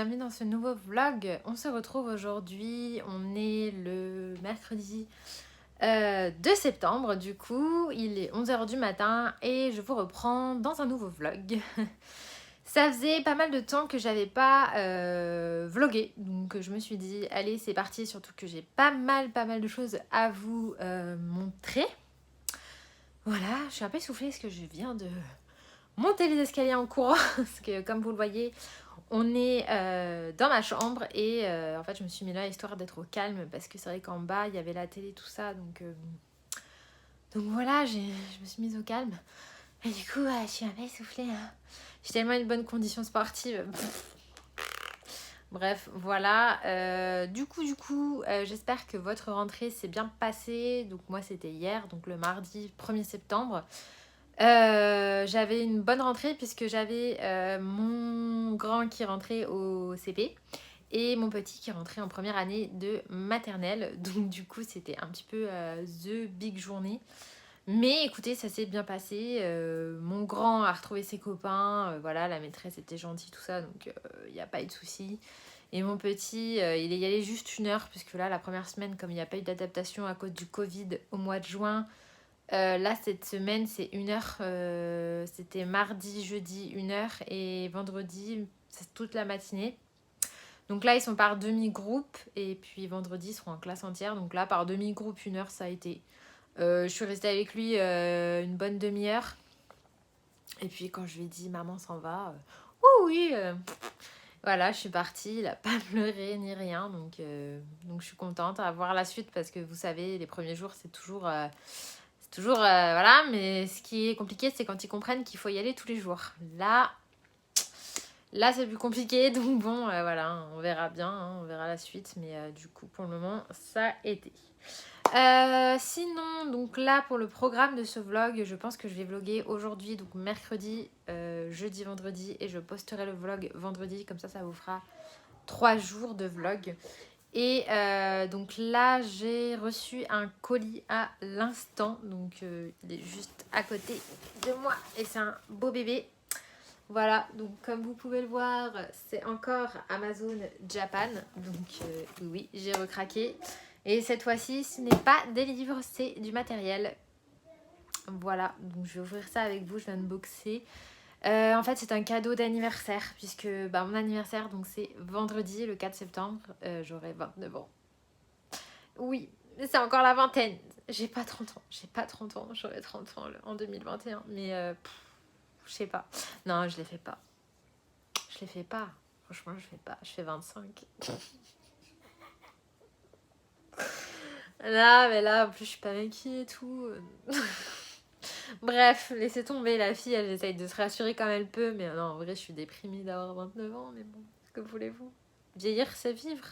bienvenue dans ce nouveau vlog. On se retrouve aujourd'hui, on est le mercredi 2 septembre, du coup il est 11 h du matin et je vous reprends dans un nouveau vlog. Ça faisait pas mal de temps que j'avais pas vlogué, donc je me suis dit allez c'est parti, surtout que j'ai pas mal de choses à vous montrer. Voilà, je suis un peu essoufflée parce que je viens de monter les escaliers en courant, parce que comme vous le voyez, on est dans ma chambre et en fait je me suis mis là histoire d'être au calme parce que c'est vrai qu'en bas il y avait la télé tout ça donc voilà je me suis mise au calme et du coup je suis un peu essoufflée hein. J'ai tellement une bonne condition sportive. Bref voilà du coup j'espère que votre rentrée s'est bien passée. Donc moi c'était hier, donc le mardi 1er septembre. J'avais une bonne rentrée puisque j'avais mon grand qui rentrait au CP et mon petit qui rentrait en première année de maternelle. Donc du coup c'était un petit peu the big journée. Mais écoutez, ça s'est bien passé. Mon grand a retrouvé ses copains. Voilà, la maîtresse était gentille, tout ça. Donc il n'y a pas eu de soucis. Et mon petit, il est y allé juste 1 heure. Puisque là, la première semaine, comme il n'y a pas eu d'adaptation à cause du Covid au mois de juin, là, cette semaine, c'est 1 heure. C'était mardi, jeudi, 1 heure. Et vendredi, c'est toute la matinée. Donc là, ils sont par demi-groupe. Et puis vendredi, ils seront en classe entière. Donc là, par demi-groupe, 1 heure, ça a été. Je suis restée avec lui une bonne demi-heure. Et puis quand je lui ai dit, maman s'en va. Oui, voilà, je suis partie. Il n'a pas pleuré ni rien. Donc je suis contente à voir la suite. Parce que vous savez, les premiers jours, c'est toujours... voilà, mais ce qui est compliqué, c'est quand ils comprennent qu'il faut y aller tous les jours. Là c'est plus compliqué, donc bon, voilà, on verra bien, hein, on verra la suite. Mais du coup, pour le moment, ça a été. Sinon, donc là, pour le programme de ce vlog, je pense que je vais vlogger aujourd'hui, donc mercredi, jeudi, vendredi, et je posterai le vlog vendredi, comme ça vous fera 3 jours de vlog. Et donc là, j'ai reçu un colis à l'instant. Donc il est juste à côté de moi. Et c'est un beau bébé. Voilà, donc comme vous pouvez le voir, c'est encore Amazon Japan. Donc oui, j'ai recraqué. Et cette fois-ci, ce n'est pas des livres, c'est du matériel. Voilà, donc je vais ouvrir ça avec vous, je vais unboxer. En fait, c'est un cadeau d'anniversaire, puisque mon anniversaire, donc c'est vendredi, le 4 septembre, j'aurai 29 ans. Oui, mais c'est encore la vingtaine. J'ai pas 30 ans, j'aurai 30 ans en 2021, mais je sais pas. Non, je les fais pas. Je les fais pas. Franchement, je fais pas. Je fais 25. Là, mais là, en plus, je suis pas maquillée et tout. Bref, laissez tomber, la fille, elle essaye de se rassurer comme elle peut, mais non, en vrai, je suis déprimée d'avoir 29 ans, mais bon, que voulez-vous? Vieillir, c'est vivre.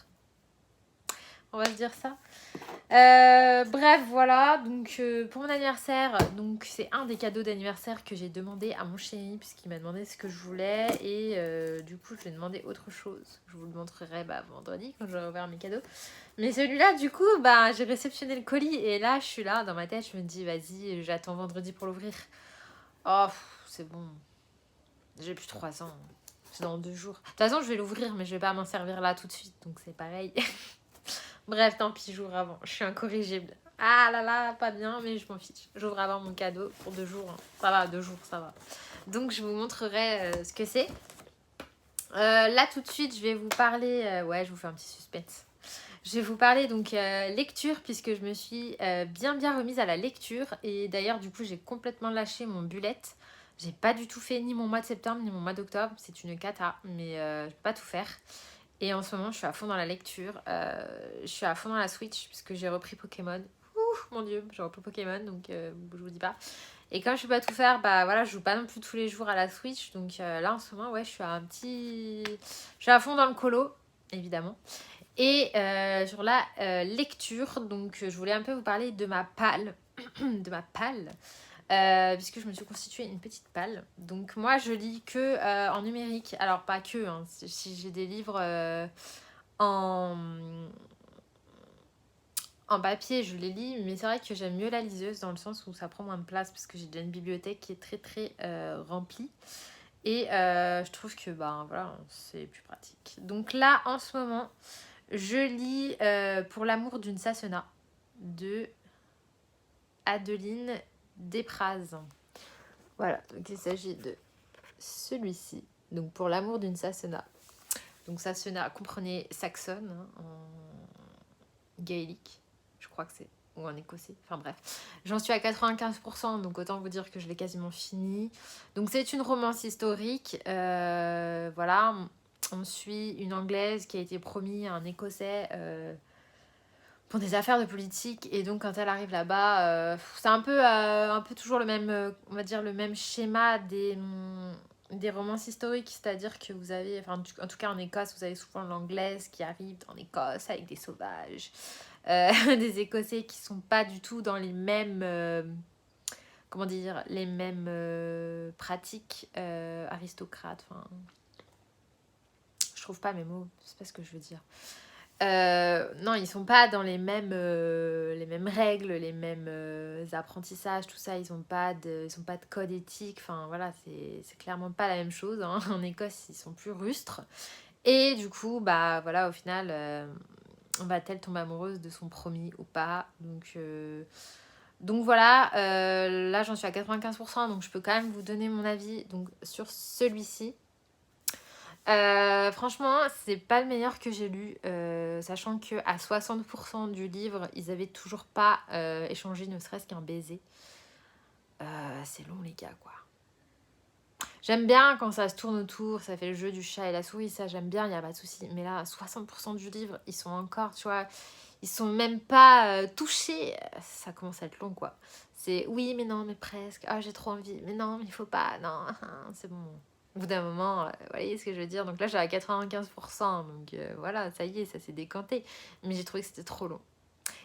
On va se dire ça. Bref, voilà, donc pour mon anniversaire, donc c'est un des cadeaux d'anniversaire que j'ai demandé à mon chéri, puisqu'il m'a demandé ce que je voulais, et du coup, je lui ai demandé autre chose. Je vous le montrerai vendredi, quand j'aurai ouvert mes cadeaux. Mais celui-là, du coup, j'ai réceptionné le colis, et là, je suis là, dans ma tête, je me dis, vas-y, j'attends vendredi pour l'ouvrir. Oh, c'est bon. J'ai plus 3 ans. C'est dans 2 jours. De toute façon, je vais l'ouvrir, mais je vais pas m'en servir là tout de suite, donc c'est pareil. Bref, tant pis, j'ouvre avant. Je suis incorrigible. Ah là là, pas bien, mais je m'en fiche. J'ouvre avant mon cadeau pour 2 jours. Hein. Ça va, 2 jours, ça va. Donc, je vous montrerai ce que c'est. Là, tout de suite, je vais vous parler... ouais, je vous fais un petit suspense. Je vais vous parler donc lecture, puisque je me suis bien remise à la lecture. Et d'ailleurs, du coup, j'ai complètement lâché mon bullet. J'ai pas du tout fait ni mon mois de septembre, ni mon mois d'octobre. C'est une cata, mais je peux pas tout faire. Et en ce moment, je suis à fond dans la lecture. Je suis à fond dans la Switch, puisque j'ai repris Pokémon. Ouh, mon dieu, j'ai repris Pokémon, donc je vous dis pas. Et comme je peux pas tout faire, voilà, je joue pas non plus tous les jours à la Switch. Donc là, en ce moment, ouais, je suis à fond dans le colo, évidemment. Et sur la lecture, donc je voulais un peu vous parler de ma palle. De ma palle. Puisque je me suis constituée une petite palle. Donc moi je lis que en numérique. Alors pas que, hein. Si j'ai des livres en... en papier, je les lis. Mais c'est vrai que j'aime mieux la liseuse dans le sens où ça prend moins de place. Parce que j'ai déjà une bibliothèque qui est très remplie. Et je trouve que ben voilà, c'est plus pratique. Donc là, en ce moment, je lis Pour l'amour d'une Sassenach de Adeline Despraz. Voilà, donc il s'agit de celui-ci. Donc Pour l'amour d'une Sassenach. Donc Sassenach, comprenez saxonne hein, en gaélique, je crois que c'est, ou en écossais, enfin bref. J'en suis à 95%, donc autant vous dire que je l'ai quasiment fini. Donc c'est une romance historique, voilà. On suit une Anglaise qui a été promise à un Écossais pour des affaires de politique, et donc quand elle arrive là-bas, c'est un peu toujours le même, on va dire le même schéma des romances historiques, c'est-à-dire que vous avez, enfin en tout cas en Écosse, vous avez souvent l'anglaise qui arrive en Écosse avec des sauvages, des Écossais qui sont pas du tout dans les mêmes, comment dire, les mêmes pratiques aristocrates, enfin je trouve pas mes mots, c'est pas ce que je veux dire. Non, ils sont pas dans les mêmes règles, les mêmes apprentissages, tout ça. Ils ont pas de code éthique. Enfin voilà, c'est clairement pas la même chose. Hein. En Écosse, ils sont plus rustres. Et du coup, bah voilà, au final, va-t-elle tomber amoureuse de son promis ou pas? Donc voilà, là j'en suis à 95%, donc je peux quand même vous donner mon avis donc, sur celui-ci. Franchement, c'est pas le meilleur que j'ai lu, sachant que à 60% du livre, ils avaient toujours pas échangé ne serait-ce qu'un baiser. C'est long les gars quoi. J'aime bien quand ça se tourne autour, ça fait le jeu du chat et la souris, ça j'aime bien, il y a pas de souci. Mais là, 60% du livre, ils sont encore, tu vois, ils sont même pas touchés. Ça commence à être long quoi. C'est oui mais non mais presque. Ah j'ai trop envie, mais non mais il faut pas, non, c'est bon. Au bout d'un moment, vous voyez ce que je veux dire. Donc là, j'ai à 95%. Donc voilà, ça y est, ça s'est décanté. Mais j'ai trouvé que c'était trop long.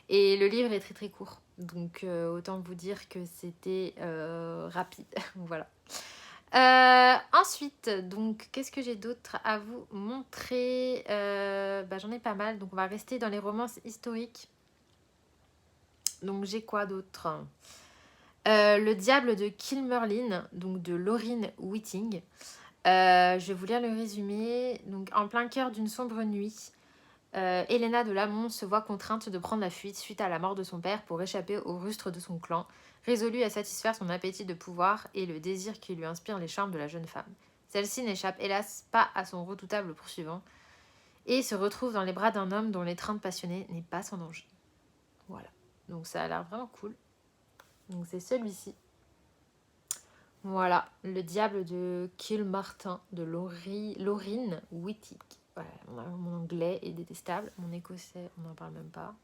Et le livre est très très court. Donc autant vous dire que c'était rapide. Voilà. Ensuite, donc, qu'est-ce que j'ai d'autre à vous montrer? J'en ai pas mal. Donc on va rester dans les romances historiques. Donc j'ai quoi d'autre? Le diable de Kilmerlin, donc de Laurine Whiting. Je vais vous lire le résumé. Donc, en plein cœur d'une sombre nuit, Helena de Lamont se voit contrainte de prendre la fuite suite à la mort de son père pour échapper aux rustres de son clan, résolue à satisfaire son appétit de pouvoir et le désir qui lui inspire les charmes de la jeune femme. Celle-ci n'échappe hélas pas à son redoutable poursuivant et se retrouve dans les bras d'un homme dont l'étreinte passionnée n'est pas sans danger. Voilà. Donc ça a l'air vraiment cool. Donc c'est celui-ci. Voilà, le diable de Kilmartin de Laurine Whiting. Voilà, mon anglais est détestable, mon écossais, on n'en parle même pas.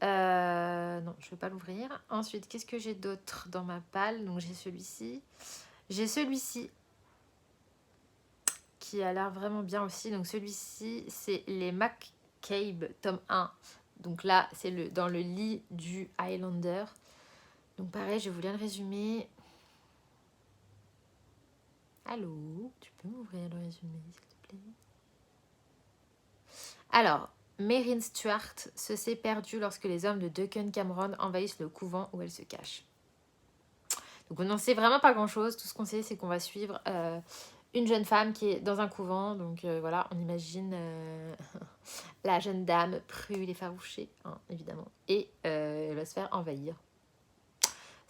Non, je ne vais pas l'ouvrir. Ensuite, qu'est-ce que j'ai d'autre dans ma palle? Donc j'ai celui-ci. J'ai celui-ci qui a l'air vraiment bien aussi. Donc celui-ci, c'est les McCabe, tome 1. Donc là, c'est dans le lit du Highlander. Donc pareil, je vais vous lire le résumé. Allô, tu peux m'ouvrir le résumé, s'il te plaît? Alors, Meryn Stuart se sait perdue lorsque les hommes de Duncan Cameron envahissent le couvent où elle se cache. Donc on n'en sait vraiment pas grand-chose. Tout ce qu'on sait, c'est qu'on va suivre une jeune femme qui est dans un couvent. Donc voilà, on imagine la jeune dame prue et effarouchée, hein, évidemment. Et elle va se faire envahir.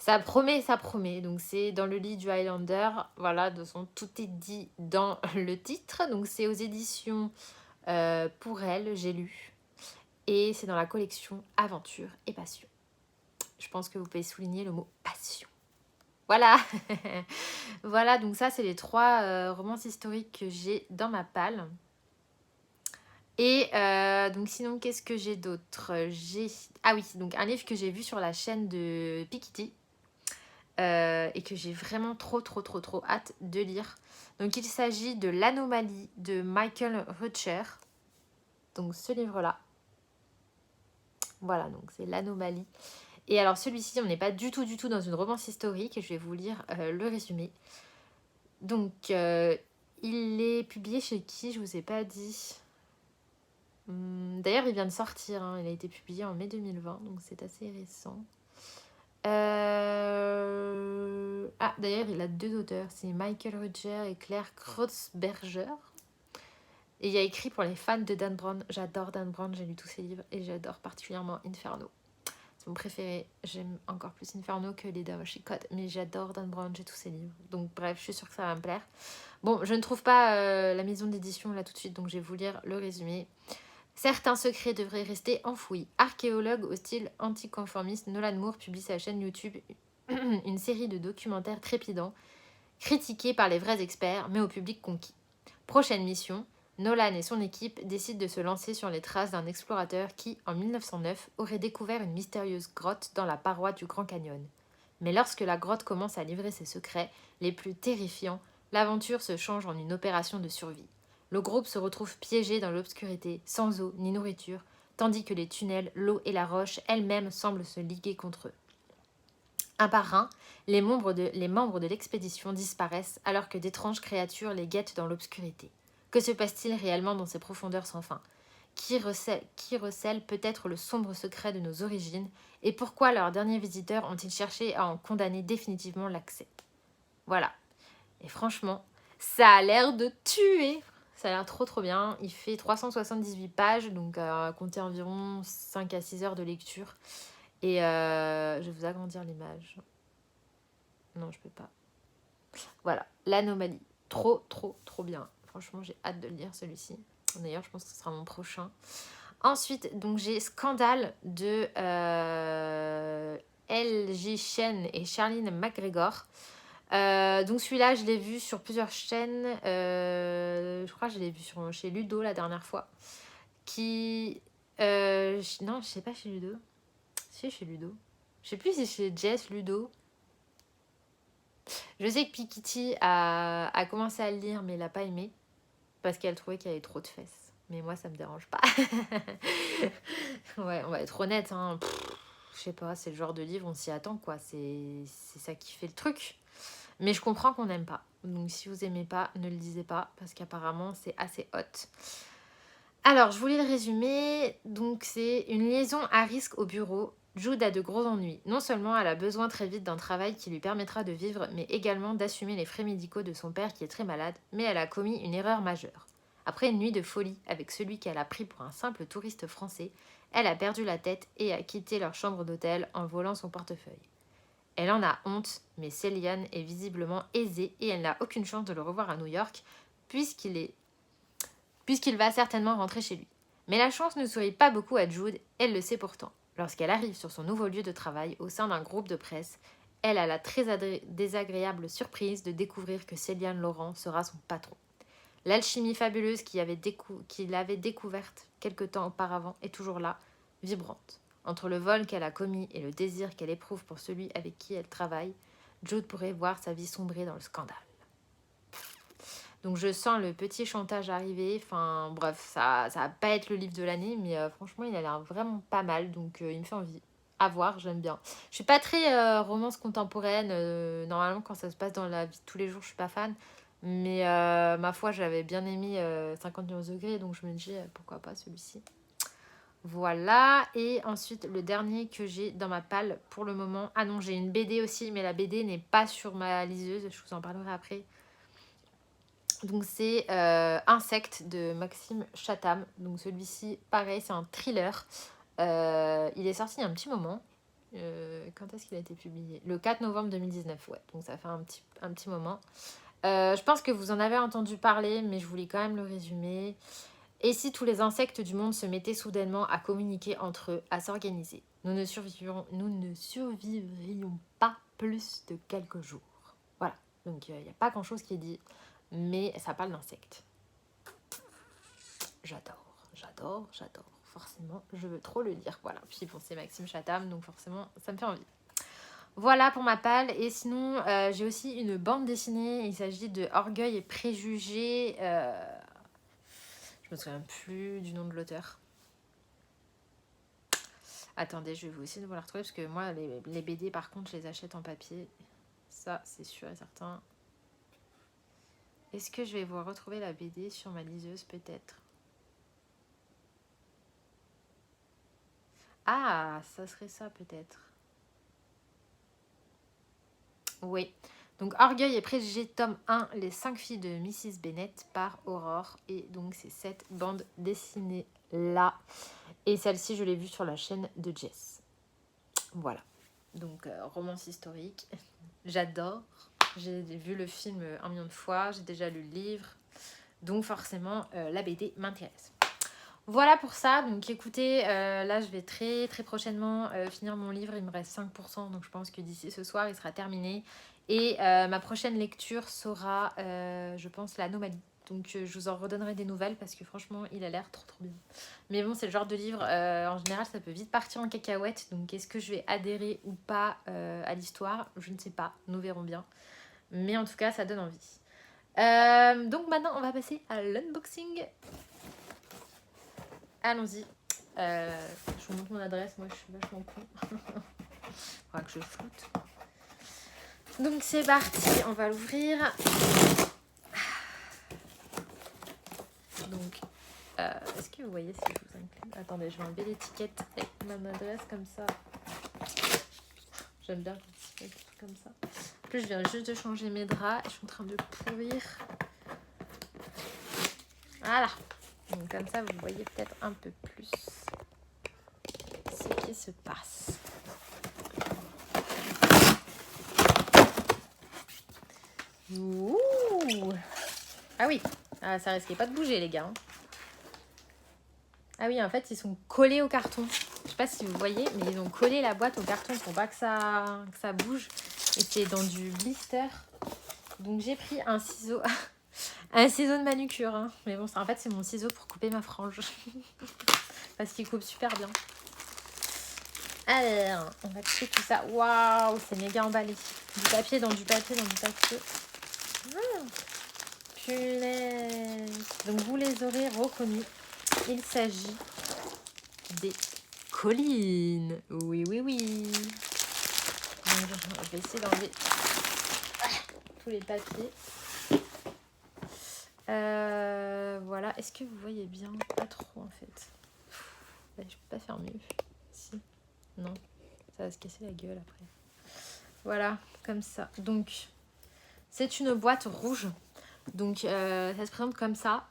Ça promet, ça promet. Donc c'est dans le lit du Highlander. Voilà, tout est dit dans le titre. Donc c'est aux éditions Pour elle, j'ai lu. Et c'est dans la collection Aventure et Passion. Je pense que vous pouvez souligner le mot passion. Voilà. Voilà, donc ça c'est les 3 romances historiques que j'ai dans ma palle. Et donc sinon, qu'est-ce que j'ai d'autre? Ah oui, donc un livre que j'ai vu sur la chaîne de Piketty. Et que j'ai vraiment trop hâte de lire. Donc il s'agit de L'Anomalie de Michael Rutcher. Donc ce livre-là. Voilà, donc c'est L'Anomalie. Et alors celui-ci, on n'est pas du tout dans une romance historique. Et je vais vous lire le résumé. Donc il est publié chez qui? Je vous ai pas dit. D'ailleurs, il vient de sortir. Hein. Il a été publié en mai 2020, donc c'est assez récent. Ah, d'ailleurs, il a 2 auteurs. C'est Michael Rudger et Claire Kreuzberger. Et il y a écrit pour les fans de Dan Brown. J'adore Dan Brown, j'ai lu tous ses livres. Et j'adore particulièrement Inferno. C'est mon préféré. J'aime encore plus Inferno que Les Da Vinci Code. Mais j'adore Dan Brown, j'ai tous ses livres. Donc bref, je suis sûre que ça va me plaire. Bon, je ne trouve pas la maison d'édition là tout de suite. Donc je vais vous lire le résumé. Certains secrets devraient rester enfouis. Archéologue au style anticonformiste, Nolan Moore publie sa chaîne YouTube une série de documentaires trépidants, critiqués par les vrais experts, mais au public conquis. Prochaine mission, Nolan et son équipe décident de se lancer sur les traces d'un explorateur qui, en 1909, aurait découvert une mystérieuse grotte dans la paroi du Grand Canyon. Mais lorsque la grotte commence à livrer ses secrets les plus terrifiants, l'aventure se change en une opération de survie. Le groupe se retrouve piégé dans l'obscurité, sans eau ni nourriture, tandis que les tunnels, l'eau et la roche elles-mêmes semblent se liguer contre eux. Un par un, les membres de l'expédition disparaissent alors que d'étranges créatures les guettent dans l'obscurité. Que se passe-t-il réellement dans ces profondeurs sans fin ? Qui recèle peut-être le sombre secret de nos origines et pourquoi leurs derniers visiteurs ont-ils cherché à en condamner définitivement l'accès ? Voilà. Et franchement, ça a l'air de tuer. Ça a l'air trop trop bien. Il fait 378 pages, donc compter environ 5 à 6 heures de lecture. Et je vais vous agrandir l'image. Non, je peux pas. Voilà, l'anomalie. Trop trop trop bien. Franchement, j'ai hâte de le lire celui-ci. D'ailleurs, je pense que ce sera mon prochain. Ensuite, donc j'ai Scandale de L.J. Chen et Charlene McGregor. Donc celui-là, je l'ai vu sur plusieurs chaînes. Je crois que je l'ai vu chez Ludo la dernière fois. Non, je sais pas chez Ludo. Si, chez Ludo. Je sais plus si c'est chez Jess, Ludo. Je sais que Pikiti a commencé à le lire, mais elle n'a pas aimé. Parce qu'elle trouvait qu'il y avait trop de fesses. Mais moi, ça me dérange pas. Ouais, on va être honnête. Hein. Je sais pas, c'est le genre de livre, on s'y attend, quoi. C'est ça qui fait le truc. Mais je comprends qu'on n'aime pas. Donc si vous aimez pas, ne le lisez pas. Parce qu'apparemment, c'est assez hot. Alors, je voulais le résumer. Donc, c'est une liaison à risque au bureau. Jude a de gros ennuis. Non seulement elle a besoin très vite d'un travail qui lui permettra de vivre, mais également d'assumer les frais médicaux de son père qui est très malade, mais elle a commis une erreur majeure. Après une nuit de folie avec celui qu'elle a pris pour un simple touriste français, elle a perdu la tête et a quitté leur chambre d'hôtel en volant son portefeuille. Elle en a honte, mais Céliane est visiblement aisée et elle n'a aucune chance de le revoir à New York puisqu'il va certainement rentrer chez lui. Mais la chance ne sourit pas beaucoup à Jude, elle le sait pourtant. Lorsqu'elle arrive sur son nouveau lieu de travail au sein d'un groupe de presse, elle a la très désagréable surprise de découvrir que Céliane Laurent sera son patron. L'alchimie fabuleuse qu'il avait découverte quelque temps auparavant est toujours là, vibrante. Entre le vol qu'elle a commis et le désir qu'elle éprouve pour celui avec qui elle travaille, Jude pourrait voir sa vie sombrer dans le scandale. Donc je sens le petit chantage arriver. Enfin bref, ça va pas être le livre de l'année, mais franchement il a l'air vraiment pas mal. Donc il me fait envie. À voir, j'aime bien. Je suis pas très romance contemporaine. Normalement quand ça se passe dans la vie de tous les jours, je suis pas fan. Mais ma foi, j'avais bien aimé 51 degrés, donc je me dis pourquoi pas celui-ci. Voilà, et ensuite le dernier que j'ai dans ma palle pour le moment. Ah non, j'ai une BD aussi, mais la BD n'est pas sur ma liseuse, je vous en parlerai après. Donc c'est Insectes de Maxime Chatham. Donc celui-ci, pareil, c'est un thriller. Il est sorti il y a un petit moment. Quand est-ce qu'il a été publié ? Le 4 novembre 2019, ouais. Donc ça fait un petit moment. Je pense que vous en avez entendu parler, mais je voulais quand même le résumer. Et si tous les insectes du monde se mettaient soudainement à communiquer entre eux, à s'organiser, nous ne survivrions pas plus de quelques jours. Voilà, donc il n'y a pas grand-chose qui est dit, mais ça parle d'insectes. J'adore. Forcément, je veux trop le lire. Voilà, puis bon, c'est Maxime Chatham, donc forcément, ça me fait envie. Voilà pour ma palle. Et sinon, j'ai aussi une bande dessinée. Il s'agit de Orgueil et Préjugés. Je me souviens plus du nom de l'auteur. Attendez, je vais vous essayer de vous la retrouver parce que moi, les BD, par contre, je les achète en papier. Ça, c'est sûr et certain. Est-ce que je vais vous retrouver la BD sur ma liseuse, peut-être ? Ah, ça serait ça, peut-être. Oui. Donc Orgueil et préjugés, tome 1, les 5 filles de Mrs. Bennet par Aurore. Et donc c'est cette bande dessinée là. Et celle-ci, je l'ai vue sur la chaîne de Jess. Voilà. Donc romance historique. J'adore. J'ai vu le film 1 million de fois. J'ai déjà lu le livre. Donc forcément, la BD m'intéresse. Voilà pour ça. Donc écoutez, là je vais très très prochainement finir mon livre. Il me reste 5%. Donc je pense que d'ici ce soir, il sera terminé. Et ma prochaine lecture sera, je pense, l'Anomalie. Donc je vous en redonnerai des nouvelles parce que franchement, il a l'air trop trop bien. Mais bon, c'est le genre de livre, en général, ça peut vite partir en cacahuète. Donc est-ce que je vais adhérer ou pas à l'histoire? Je ne sais pas. Nous verrons bien. Mais en tout cas, ça donne envie. Donc maintenant, on va passer à l'unboxing. Allons-y. Je vous montre mon adresse. Moi, je suis vachement con. Faudra que je floute. Donc c'est parti. On va l'ouvrir. Donc, est-ce que vous voyez si je vous incline? Attendez, je vais enlever l'étiquette avec mon adresse comme ça. J'aime bien quand il fait comme ça. En plus, je viens juste de changer mes draps. Je suis en train de pourrir. Voilà. Donc comme ça, vous voyez peut-être un peu plus ce qui se passe. Ouh. Ah oui, ça risquait pas de bouger les gars. Ah oui, en fait, ils sont collés au carton. Je sais pas si vous voyez, mais ils ont collé la boîte au carton pour pas que ça bouge. Et c'est dans du blister. Donc j'ai pris un ciseau. Un ciseau de manucure. Hein. Mais bon, en fait, c'est mon ciseau pour couper ma frange. Parce qu'il coupe super bien. Alors, on va couper tout ça. Waouh, c'est méga emballé. Du papier dans du papier dans du papier. Punaise. Donc vous les aurez reconnus. Il s'agit des collines. Oui, oui, oui. Donc, je vais essayer d'enlever tous les papiers. Voilà. Est-ce que vous voyez bien? Pas trop en fait. Je peux pas faire mieux. Si. Non. Ça va se casser la gueule après. Voilà. Comme ça. Donc, c'est une boîte rouge. Donc, ça se présente comme ça.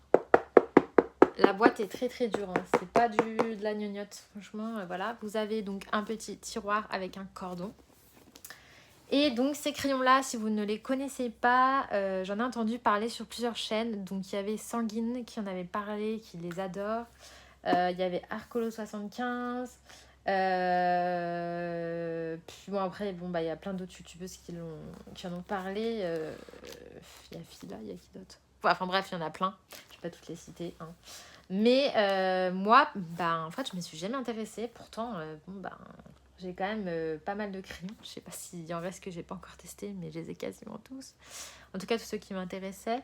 La boîte est très très dure, hein. C'est pas de la gnognotte, franchement, voilà. Vous avez donc un petit tiroir avec un cordon. Et donc ces crayons-là, si vous ne les connaissez pas, j'en ai entendu parler sur plusieurs chaînes. Donc il y avait Sanguine qui en avait parlé, qui les adore. Il y avait Arcolo75. Puis bon après, il y a plein d'autres youtubeuses qui en ont parlé. Il y a Fila, il y a qui d'autre? Enfin bref, il y en a plein. Je vais pas toutes les citer, hein. Mais moi, en fait, je me suis jamais intéressée. Pourtant, j'ai quand même pas mal de crayons. Je sais pas s'il y en reste que j'ai pas encore testé, mais je les ai quasiment tous. En tout cas, tous ceux qui m'intéressaient.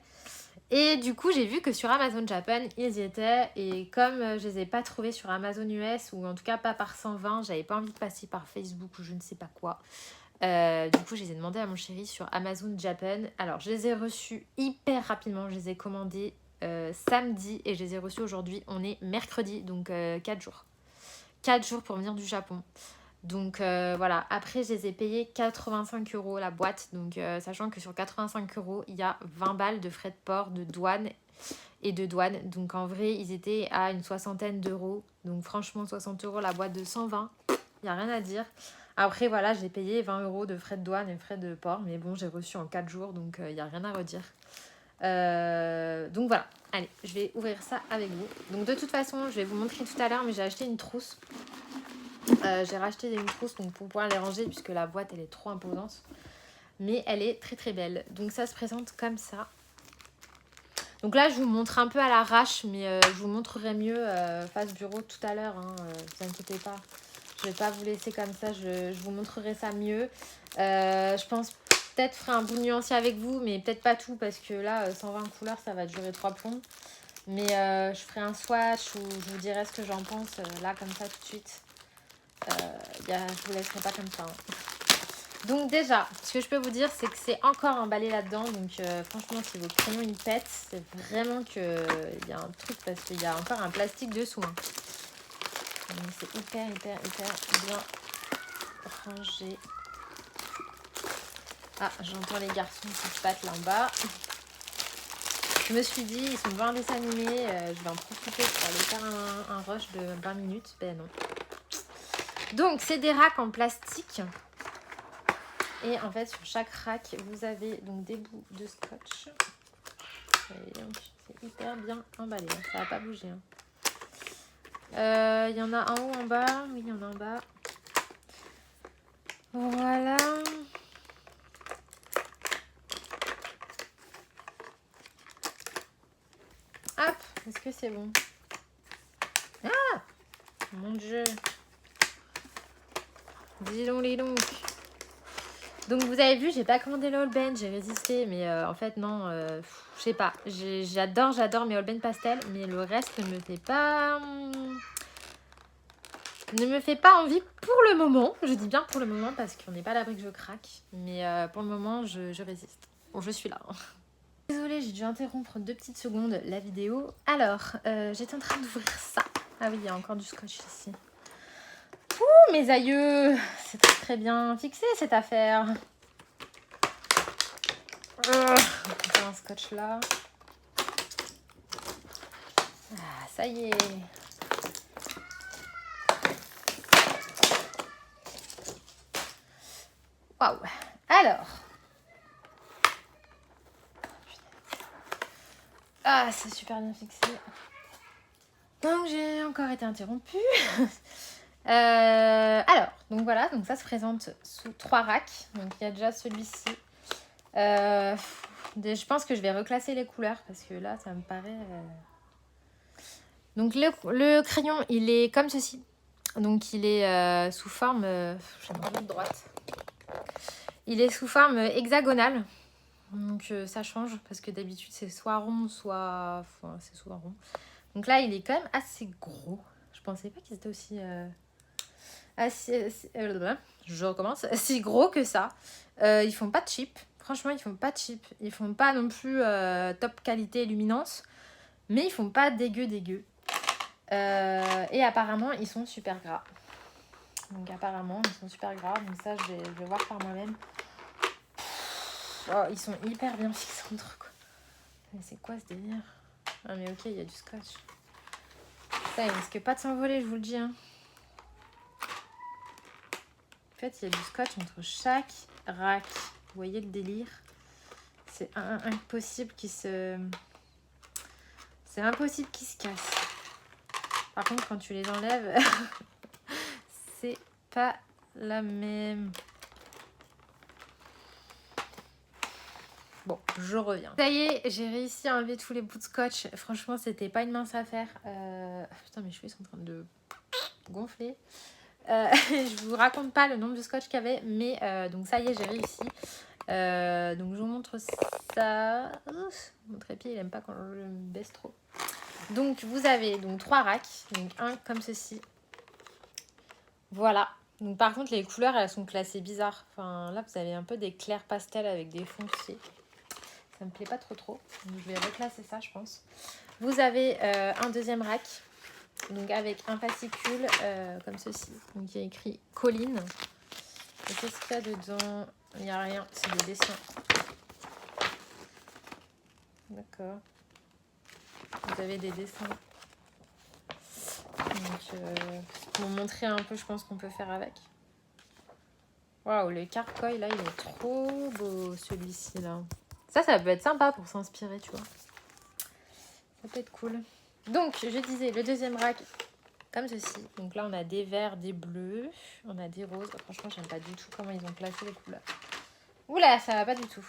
Et du coup, j'ai vu que sur Amazon Japan, ils y étaient. Et comme je les ai pas trouvés sur Amazon US, ou en tout cas pas par 120, j'avais pas envie de passer par Facebook ou je ne sais pas quoi. Du coup, je les ai demandés à mon chéri sur Amazon Japan. Alors, je les ai reçus hyper rapidement. Je les ai commandés samedi et je les ai reçus aujourd'hui. On est mercredi, donc 4 jours. 4 jours pour venir du Japon. Donc voilà, après je les ai payés 85 € la boîte. Donc sachant que sur 85 €, il y a 20 balles de frais de port, de douane et de douane. Donc en vrai, ils étaient à une soixantaine d'euros. Donc franchement, 60 € la boîte de 120, il n'y a rien à dire. Après voilà, j'ai payé 20 € de frais de douane et frais de port. Mais bon, j'ai reçu en 4 jours, donc il n'y a rien à redire. Donc voilà, allez, je vais ouvrir ça avec vous. Donc de toute façon, je vais vous montrer tout à l'heure, mais j'ai acheté une trousse. J'ai racheté une trousse donc pour pouvoir les ranger puisque la boîte elle est trop imposante. Mais elle est très très belle. Donc ça se présente comme ça. Donc là je vous montre un peu à l'arrache, mais je vous montrerai mieux face bureau tout à l'heure. Hein, vous inquiétez pas. Je vais pas vous laisser comme ça, je vous montrerai ça mieux. Je pense peut-être faire un bout de nuancier avec vous, mais peut-être pas tout parce que là 120 couleurs ça va durer 3 plombs. Mais je ferai un swatch ou je vous dirai ce que j'en pense là comme ça tout de suite. Je vous laisserai pas comme ça. Hein. Donc déjà, ce que je peux vous dire, c'est que c'est encore emballé là-dedans. Donc franchement, si vos crayons ils pètent, c'est vraiment qu'il y a un truc parce qu'il y a encore un plastique dessous. Hein. Donc c'est hyper bien rangé. Ah, j'entends les garçons qui se battent là en bas. Je me suis dit, ils sont devant un dessin animé, je vais en profiter pour aller faire un rush de 20 minutes. Ben non. Donc, c'est des racks en plastique. Et en fait, sur chaque rack, vous avez donc des bouts de scotch. C'est hyper bien emballé, hein. Ça va pas bouger. Il y en a en haut, en bas. Oui, il y en a en bas. Voilà. Hop, est-ce que c'est bon? Ah, mon Dieu. Dis donc les donc. Donc vous avez vu, j'ai pas commandé le Holbein, j'ai résisté, mais en fait non, je sais pas. J'adore mes Holbein pastel, mais le reste ne me fait pas envie pour le moment. Je dis bien pour le moment parce qu'on n'est pas à l'abri que je craque, mais pour le moment je résiste. Bon, je suis là. Désolée, j'ai dû interrompre 2 petites secondes la vidéo. Alors, j'étais en train d'ouvrir ça. Ah oui, il y a encore du scotch ici. Ouh, mes aïeux, c'est très très bien fixé cette affaire. On fait un scotch là. Ah, ça y est. Waouh. Alors. Ah, c'est super bien fixé. Donc j'ai encore été interrompue. Alors, donc voilà, donc ça se présente sous 3 racks. Donc il y a déjà celui-ci. Je pense que je vais reclasser les couleurs parce que là, ça me paraît... Donc le crayon, il est comme ceci. Donc il est sous forme... je vais me de droite. Il est sous forme hexagonale. Donc ça change parce que d'habitude c'est soit rond, soit... Enfin, c'est souvent rond. Donc là, il est quand même assez gros. Je pensais pas qu'il était aussi... je recommence. Si gros que ça. Ils font pas de cheap. Franchement, ils font pas de cheap. Ils font pas non plus top qualité luminance. Mais ils font pas dégueu. Et apparemment, ils sont super gras. Donc apparemment, ils sont super gras. Donc ça, je vais voir par moi-même. Oh, ils sont hyper bien fixés entre quoi. Mais c'est quoi ce délire? Ah mais ok, il y a du scotch. Ça, il risque pas de s'envoler, je vous le dis. Hein. En fait, il y a du scotch entre chaque rack. Vous voyez le délire? C'est impossible qu'il se... C'est impossible qu'il se casse. Par contre, quand tu les enlèves, c'est pas la même. Bon, je reviens. Ça y est, j'ai réussi à enlever tous les bouts de scotch. Franchement, c'était pas une mince affaire. Putain, mes cheveux sont en train de gonfler. Je vous raconte pas le nombre de scotch qu'il y avait, mais donc ça y est, j'ai réussi. Donc je vous montre ça. Mon trépied, il aime pas quand je me baisse trop. Donc vous avez donc 3 racks, donc un comme ceci. Voilà. Donc par contre les couleurs elles sont classées bizarres. Enfin là vous avez un peu des clairs pastels avec des foncés. Ça me plaît pas trop. Donc je vais reclasser ça je pense. Vous avez un deuxième rack. Donc avec un fascicule comme ceci. Donc il y a écrit Colline. Et qu'est-ce qu'il y a dedans? Il n'y a rien, c'est des dessins. D'accord. Vous avez des dessins. Donc, pour vous montrer un peu, je pense qu'on peut faire avec. Waouh, le carcoy là, il est trop beau celui-ci là. Ça peut être sympa pour s'inspirer, tu vois. Ça peut être cool. Donc, je disais, le deuxième rack, comme ceci. Donc là, on a des verts, des bleus, on a des roses. Franchement, j'aime pas du tout comment ils ont placé les couleurs. Oula, ça va pas du tout.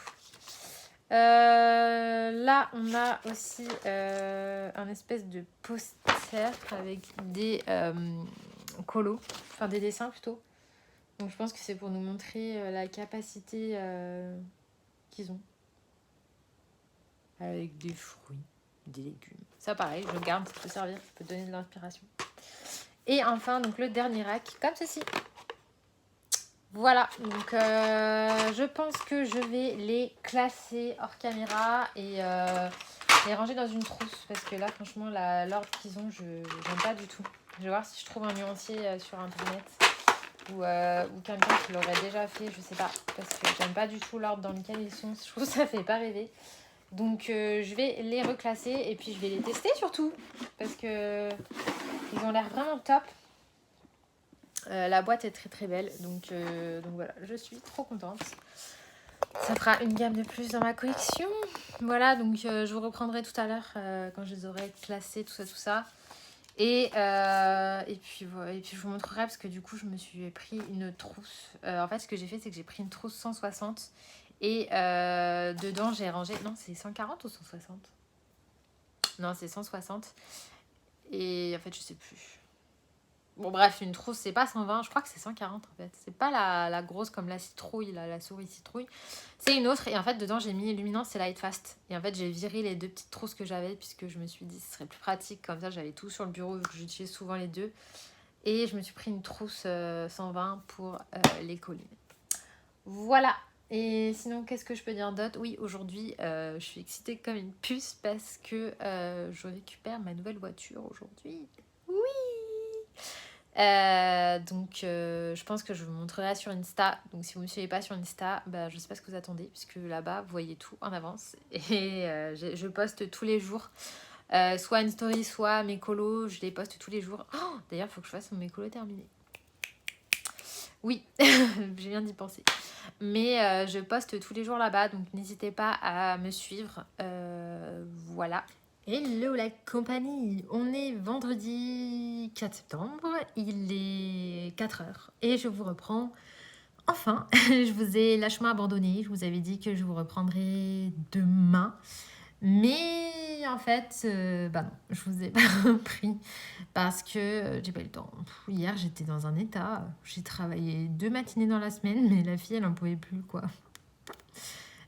Là, on a aussi un espèce de poster avec des colos, enfin des dessins plutôt. Donc je pense que c'est pour nous montrer la capacité qu'ils ont. Avec des fruits, des légumes. Ça pareil, je le garde, ça peut servir, ça peut donner de l'inspiration. Et enfin, donc le dernier rack, comme ceci. Voilà, donc je pense que je vais les classer hors caméra et les ranger dans une trousse. Parce que là, franchement, l'ordre qu'ils ont, je n'aime pas du tout. Je vais voir si je trouve un nuancier sur internet ou quelqu'un qui l'aurait déjà fait, je sais pas, parce que j'aime pas du tout l'ordre dans lequel ils sont, je trouve que ça fait pas rêver. Donc je vais les reclasser et puis je vais les tester surtout, parce que ils ont l'air vraiment top. La boîte est très très belle, donc voilà, je suis trop contente. Ça fera une gamme de plus dans ma collection. Voilà, donc je vous reprendrai tout à l'heure quand je les aurai classés, tout ça. Et puis je vous montrerai parce que du coup je me suis pris une trousse. En fait ce que j'ai fait c'est que j'ai pris une trousse 160 et dedans j'ai rangé... Non, c'est 140 ou 160 ? Non, c'est 160. Et en fait je sais plus. Bon bref, une trousse c'est pas 120, je crois que c'est 140 en fait. C'est pas la grosse comme la citrouille, la souris citrouille. C'est une autre et en fait dedans j'ai mis Luminance et Lightfast. Et en fait j'ai viré les deux petites trousses que j'avais puisque je me suis dit ce serait plus pratique comme ça, j'avais tout sur le bureau vu que j'utilise souvent les deux. Et je me suis pris une trousse 120 pour les collines. Voilà. Et sinon, qu'est-ce que je peux dire d'autre ? Oui, aujourd'hui, je suis excitée comme une puce parce que je récupère ma nouvelle voiture aujourd'hui. Oui. Donc, je pense que je vous montrerai sur Insta. Donc, si vous ne me suivez pas sur Insta, bah, je ne sais pas ce que vous attendez puisque là-bas, vous voyez tout en avance. Et je poste tous les jours. Soit une story, soit mes colos, je les poste tous les jours. Oh, d'ailleurs, il faut que je fasse mes colos terminés. Oui, je viens d'y penser. Mais je poste tous les jours là-bas, donc n'hésitez pas à me suivre. Voilà. Hello la compagnie, on est vendredi 4 septembre, il est 4h et je vous reprends. Enfin, je vous ai lâchement abandonné, je vous avais dit que je vous reprendrai demain. Mais en fait, non, je vous ai pas repris parce que j'ai pas eu le temps. Hier, j'étais dans un état. J'ai travaillé 2 matinées dans la semaine, mais la fille, elle en pouvait plus, quoi.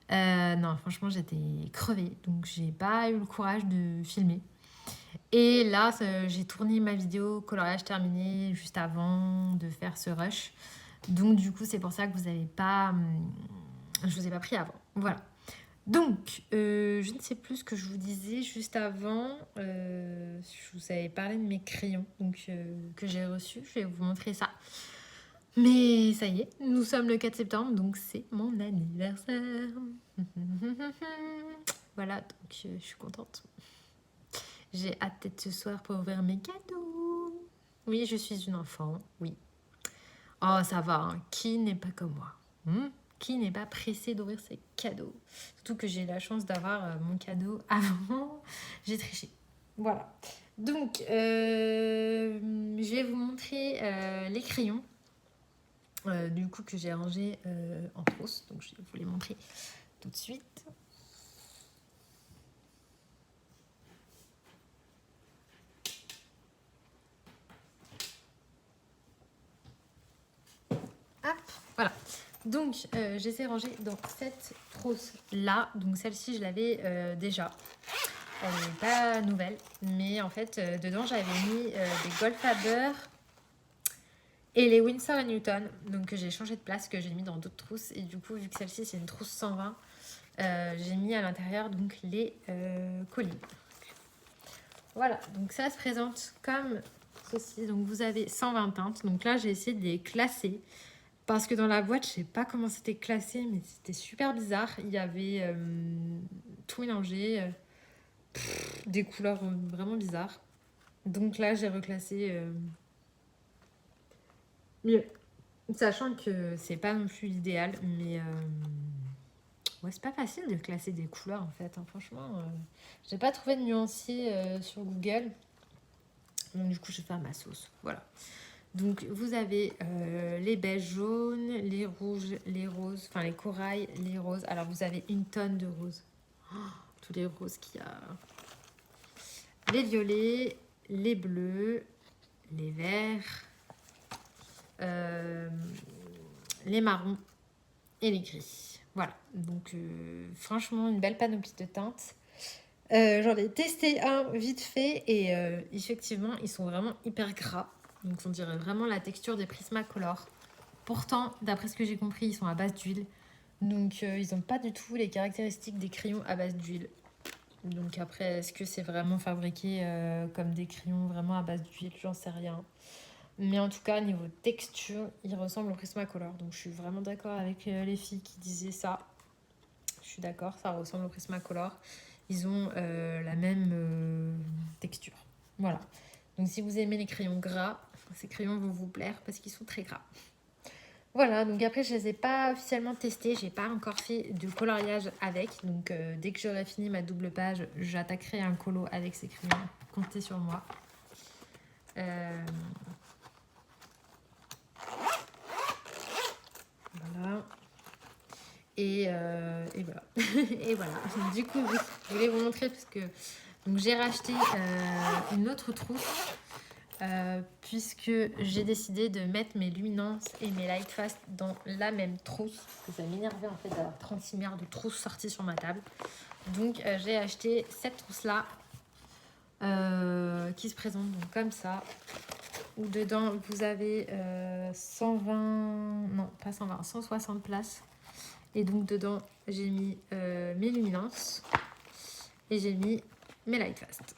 Non, franchement, j'étais crevée, donc j'ai pas eu le courage de filmer. Et là, j'ai tourné ma vidéo coloriage terminé juste avant de faire ce rush. Donc du coup, c'est pour ça que vous avez pas... je vous ai pas pris avant. Voilà. Donc, je ne sais plus ce que je vous disais juste avant. Je vous avais parlé de mes crayons donc, que j'ai reçus. Je vais vous montrer ça. Mais ça y est, nous sommes le 4 septembre, donc c'est mon anniversaire. Voilà, donc je suis contente. J'ai hâte d'être ce soir pour ouvrir mes cadeaux. Oui, je suis une enfant, oui. Oh, ça va, hein. Qui n'est pas comme moi Qui n'est pas pressé d'ouvrir ses cadeaux? Surtout que j'ai la chance d'avoir mon cadeau avant. J'ai triché. Voilà. Donc, je vais vous montrer les crayons. Du coup, que j'ai rangés en trousse. Donc, je vais vous les montrer tout de suite. Hop, voilà. Donc, je les ai rangés dans cette trousse-là. Donc, celle-ci, je l'avais déjà. Elle n'est pas nouvelle. Mais en fait, dedans, j'avais mis des Goldfaber et les Winsor & Newton. Donc, j'ai changé de place, que j'ai mis dans d'autres trousses. Et du coup, vu que celle-ci, c'est une trousse 120, j'ai mis à l'intérieur donc les colis. Voilà, donc ça se présente comme ceci. Donc, vous avez 120 teintes. Donc là, j'ai essayé de les classer. Parce que dans la boîte, je sais pas comment c'était classé, mais c'était super bizarre. Il y avait tout mélangé, des couleurs vraiment bizarres. Donc là, j'ai reclassé mieux. Sachant que c'est pas non plus l'idéal, mais ouais, c'est pas facile de classer des couleurs en fait. Hein. Franchement, j'ai pas trouvé de nuancier sur Google. Donc du coup, je vais faire ma sauce. Voilà. Donc vous avez les beiges jaunes, les rouges, les roses, enfin les corails, les roses. Alors vous avez une tonne de roses. Oh, tous les roses qu'il y a. Les violets, les bleus, les verts, les marrons et les gris. Voilà. Donc franchement une belle panoplie de teintes. J'en ai testé un vite fait et effectivement ils sont vraiment hyper gras. Donc on dirait vraiment la texture des Prismacolor. Pourtant, d'après ce que j'ai compris, ils sont à base d'huile. Donc ils n'ont pas du tout les caractéristiques des crayons à base d'huile. Donc après, est-ce que c'est vraiment fabriqué comme des crayons vraiment à base d'huile? J'en sais rien. Mais en tout cas, niveau texture, il ressemble au Prismacolor. Donc je suis vraiment d'accord avec les filles qui disaient ça. Je suis d'accord, ça ressemble au Prismacolor. Ils ont la même texture. Voilà. Donc si vous aimez les crayons gras, ces crayons vont vous plaire parce qu'ils sont très gras. Voilà, donc après je les ai pas officiellement testés, j'ai pas encore fait de coloriage avec. Donc dès que j'aurai fini ma double page, j'attaquerai un colo avec ces crayons. Comptez sur moi. Voilà. Et voilà. Et voilà. Du coup, je voulais vous montrer parce que j'ai racheté une autre trousse puisque j'ai décidé de mettre mes luminances et mes Lightfast dans la même trousse. Parce que ça m'énervait en fait d'avoir 36 milliards de trousses sorties sur ma table. Donc j'ai acheté cette trousse-là qui se présente donc comme ça. Où dedans vous avez 120, non pas 120, 160 places. Et donc dedans j'ai mis mes luminances et j'ai mis mes Lightfast.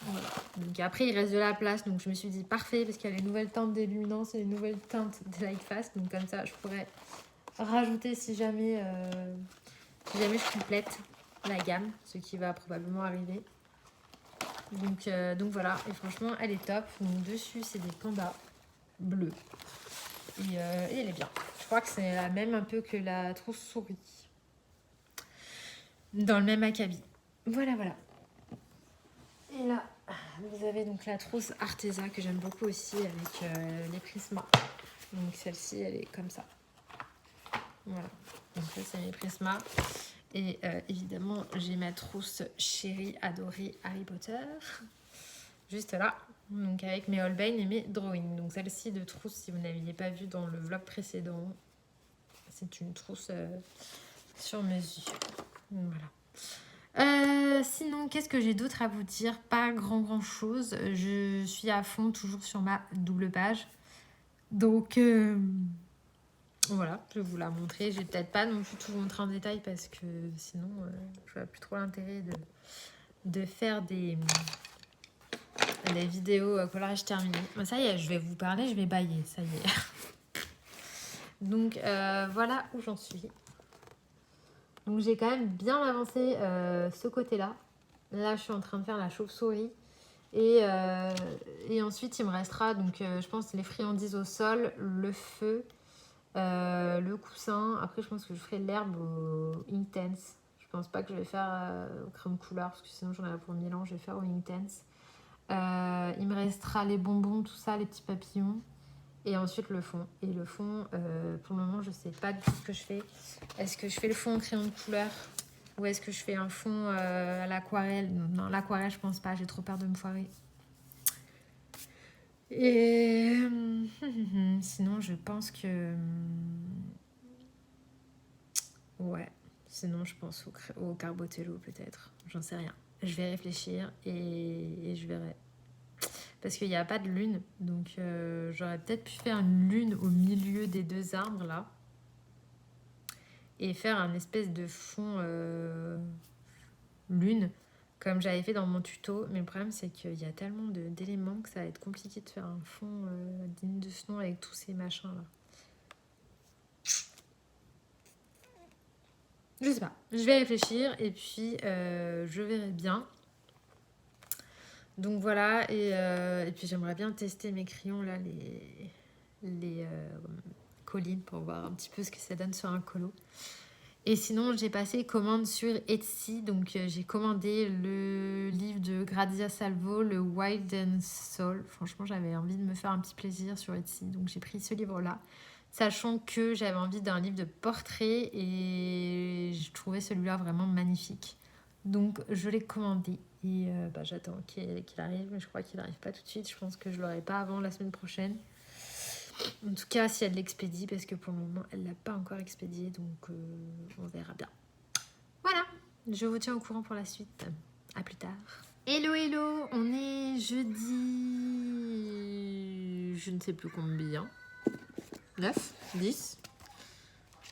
Voilà. Donc après il reste de la place, donc je me suis dit parfait parce qu'il y a les nouvelles teintes des luminances et les nouvelles teintes des Lightfast. Donc comme ça je pourrais rajouter si jamais je complète la gamme, ce qui va probablement arriver. Donc voilà, et franchement elle est top. Donc dessus c'est des pandas bleus et elle est bien. Je crois que c'est la même un peu que la trousse souris, dans le même acabit. Voilà. Et là vous avez donc la trousse Arteza que j'aime beaucoup aussi avec les prismas. Donc celle-ci elle est comme ça. Voilà, donc ça c'est mes prismas. Et évidemment j'ai ma trousse chérie adorée Harry Potter juste là, donc avec mes Holbein et mes drawings. Donc celle-ci de trousse, si vous n'aviez pas vu dans le vlog précédent, c'est une trousse sur mesure. Voilà. Sinon, qu'est-ce que j'ai d'autre à vous dire? Pas grand chose. Je suis à fond toujours sur ma double page. Donc voilà, je vais vous la montrer. Je vais peut-être pas non plus tout vous montrer en détail parce que sinon je vois plus trop l'intérêt de faire des vidéos collage terminé. Ça y est, je vais vous parler, je vais bailler, ça y est. Donc voilà où j'en suis. Donc j'ai quand même bien avancé ce côté-là. Là, je suis en train de faire la chauve-souris. Et ensuite, il me restera, donc je pense, les friandises au sol, le feu, le coussin. Après, je pense que je ferai l'herbe au Intense. Je pense pas que je vais faire au crème couleur, parce que sinon, j'en ai pour 1000 ans. Je vais faire au Intense. Il me restera les bonbons, tout ça, les petits papillons. Et ensuite le fond. Et le fond, pour le moment, je sais pas du tout ce que je fais. Est-ce que je fais le fond au crayon de couleur ou est-ce que je fais un fond à l'aquarelle? Non, l'aquarelle, je pense pas. J'ai trop peur de me foirer. Et sinon, je pense que... Ouais. Sinon, je pense au Carbotello peut-être. J'en sais rien. Je vais réfléchir et je verrai. Parce qu'il n'y a pas de lune. Donc j'aurais peut-être pu faire une lune au milieu des deux arbres là. Et faire un espèce de fond lune. Comme j'avais fait dans mon tuto. Mais le problème c'est qu'il y a tellement d'éléments que ça va être compliqué de faire un fond digne de ce nom avec tous ces machins là. Je sais pas. Je vais réfléchir et puis je verrai bien. Donc voilà, et puis j'aimerais bien tester mes crayons là, les collines pour voir un petit peu ce que ça donne sur un colo. Et sinon, j'ai passé commande sur Etsy, donc j'ai commandé le livre de Grazia Salvo, le Wild and Soul. Franchement, j'avais envie de me faire un petit plaisir sur Etsy, donc j'ai pris ce livre-là, sachant que j'avais envie d'un livre de portrait et je trouvais celui-là vraiment magnifique. Donc je l'ai commandé et j'attends qu'il arrive, mais je crois qu'il n'arrive pas tout de suite. Je pense que je l'aurai pas avant la semaine prochaine. En tout cas, si elle l'expédie, parce que pour le moment, elle ne l'a pas encore expédié, donc on verra bien. Voilà, je vous tiens au courant pour la suite. À plus tard. Hello, on est jeudi... Je ne sais plus combien. 9, 10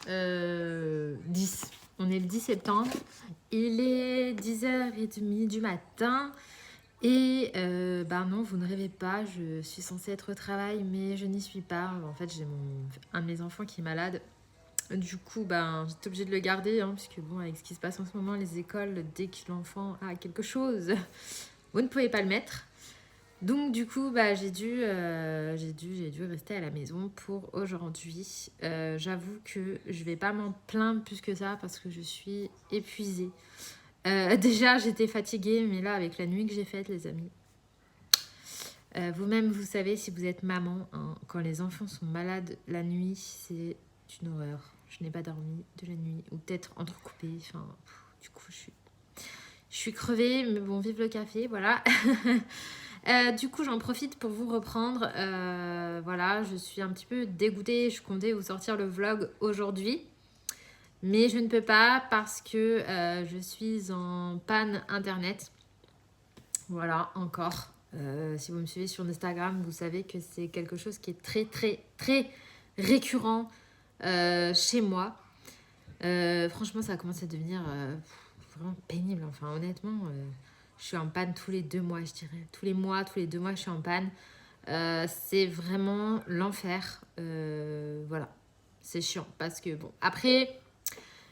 10. On est le 10 septembre. Il est 10h30 du matin. Et bah non, vous ne rêvez pas, je suis censée être au travail, mais je n'y suis pas. En fait, j'ai un de mes enfants qui est malade. Du coup, ben, j'étais obligée de le garder, hein, puisque bon, avec ce qui se passe en ce moment, les écoles, dès que l'enfant a quelque chose, vous ne pouvez pas le mettre. Donc du coup, bah, j'ai dû rester à la maison pour aujourd'hui. J'avoue que je vais pas m'en plaindre plus que ça parce que je suis épuisée. Déjà, j'étais fatiguée, mais là, avec la nuit que j'ai faite, les amis. Vous-même, vous savez, si vous êtes maman, hein, quand les enfants sont malades la nuit, c'est une horreur. Je n'ai pas dormi de la nuit, ou peut-être entrecoupée. Enfin, du coup, je suis crevée, mais bon, vive le café, voilà. Du coup, j'en profite pour vous reprendre. Voilà, je suis un petit peu dégoûtée. Je comptais vous sortir le vlog aujourd'hui. Mais je ne peux pas parce que je suis en panne internet. Voilà, encore. Si vous me suivez sur Instagram, vous savez que c'est quelque chose qui est très, très, très récurrent chez moi. Franchement, ça commence à devenir vraiment pénible. Enfin, honnêtement, je suis en panne tous les 2 mois, je dirais. Tous les mois, tous les 2 mois, je suis en panne. C'est vraiment l'enfer. Voilà, c'est chiant parce que, bon, après...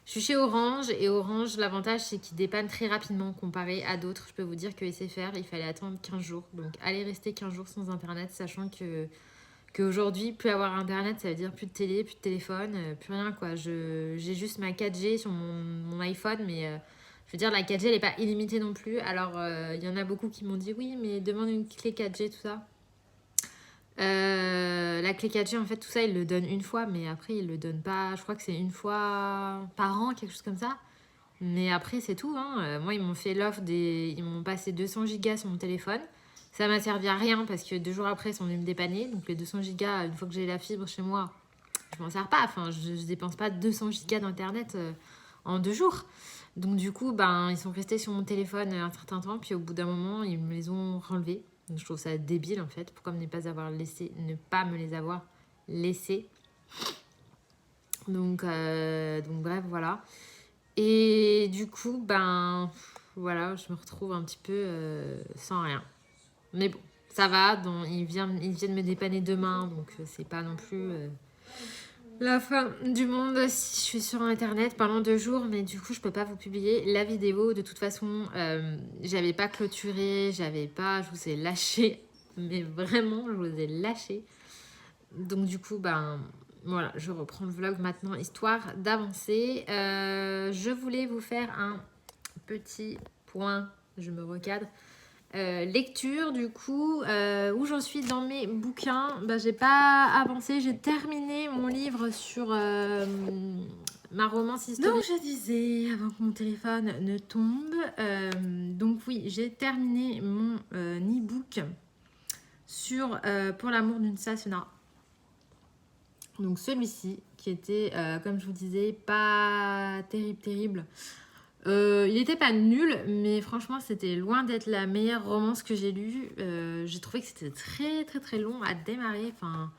Je suis chez Orange et Orange, l'avantage c'est qu'ils dépannent très rapidement comparé à d'autres. Je peux vous dire que SFR, il fallait attendre 15 jours. Donc allez rester 15 jours sans internet, sachant qu'aujourd'hui, plus avoir internet, ça veut dire plus de télé, plus de téléphone, plus rien quoi. J'ai juste ma 4G sur mon iPhone, mais je veux dire, la 4G elle n'est pas illimitée non plus. Alors il y en a beaucoup qui m'ont dit oui, mais demande une clé 4G, tout ça. La clé 4G, en fait, tout ça, ils le donnent une fois, mais après, ils le donnent pas. Je crois que c'est une fois par an, quelque chose comme ça. Mais après, c'est tout. Hein. Moi, ils m'ont fait l'offre Ils m'ont passé 200 gigas sur mon téléphone. Ça m'a servi à rien parce que 2 jours après, ils sont venus me dépanner. Donc, les 200 gigas, une fois que j'ai la fibre chez moi, je m'en sers pas. Enfin, je dépense pas 200 gigas d'internet en 2 jours. Donc, du coup, ben, ils sont restés sur mon téléphone un certain temps. Puis, au bout d'un moment, ils me les ont renlevés. Donc, je trouve ça débile en fait. Pourquoi ne pas me les avoir laissés. Donc bref, voilà. Et du coup, ben voilà, je me retrouve un petit peu sans rien. Mais bon, ça va. Ils viennent me dépanner demain, donc c'est pas non plus la fin du monde si je suis sur internet pendant 2 jours. Mais du coup, je peux pas vous publier la vidéo. De toute façon, j'avais pas clôturé, je vous ai lâché. Mais vraiment, je vous ai lâché. Donc du coup, ben voilà, je reprends le vlog maintenant, histoire d'avancer. Je voulais vous faire un petit point, je me recadre. Lecture, du coup, où j'en suis dans mes bouquins. Ben, j'ai pas avancé, j'ai terminé mon livre sur ma romance historique. Donc je disais, avant que mon téléphone ne tombe, donc oui, j'ai terminé mon e-book sur Pour l'amour d'une Sasuna. Donc celui-ci, qui était, comme je vous disais, pas terrible. Il n'était pas nul, mais franchement, c'était loin d'être la meilleure romance que j'ai lue. J'ai trouvé que c'était très long à démarrer. Enfin,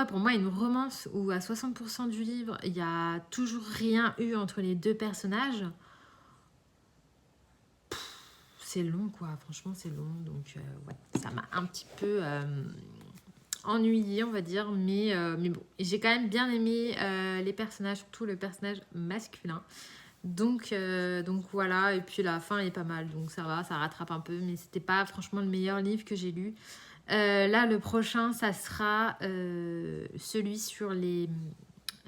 pour moi, une romance où à 60% du livre, il n'y a toujours rien eu entre les deux personnages. C'est long, quoi. Franchement, c'est long. Donc, ouais, ça m'a un petit peu... ennuyée, on va dire, mais bon, j'ai quand même bien aimé les personnages, surtout le personnage masculin. Donc voilà, et puis la fin est pas mal, donc ça va, ça rattrape un peu, mais c'était pas franchement le meilleur livre que j'ai lu. Là, le prochain, ça sera celui sur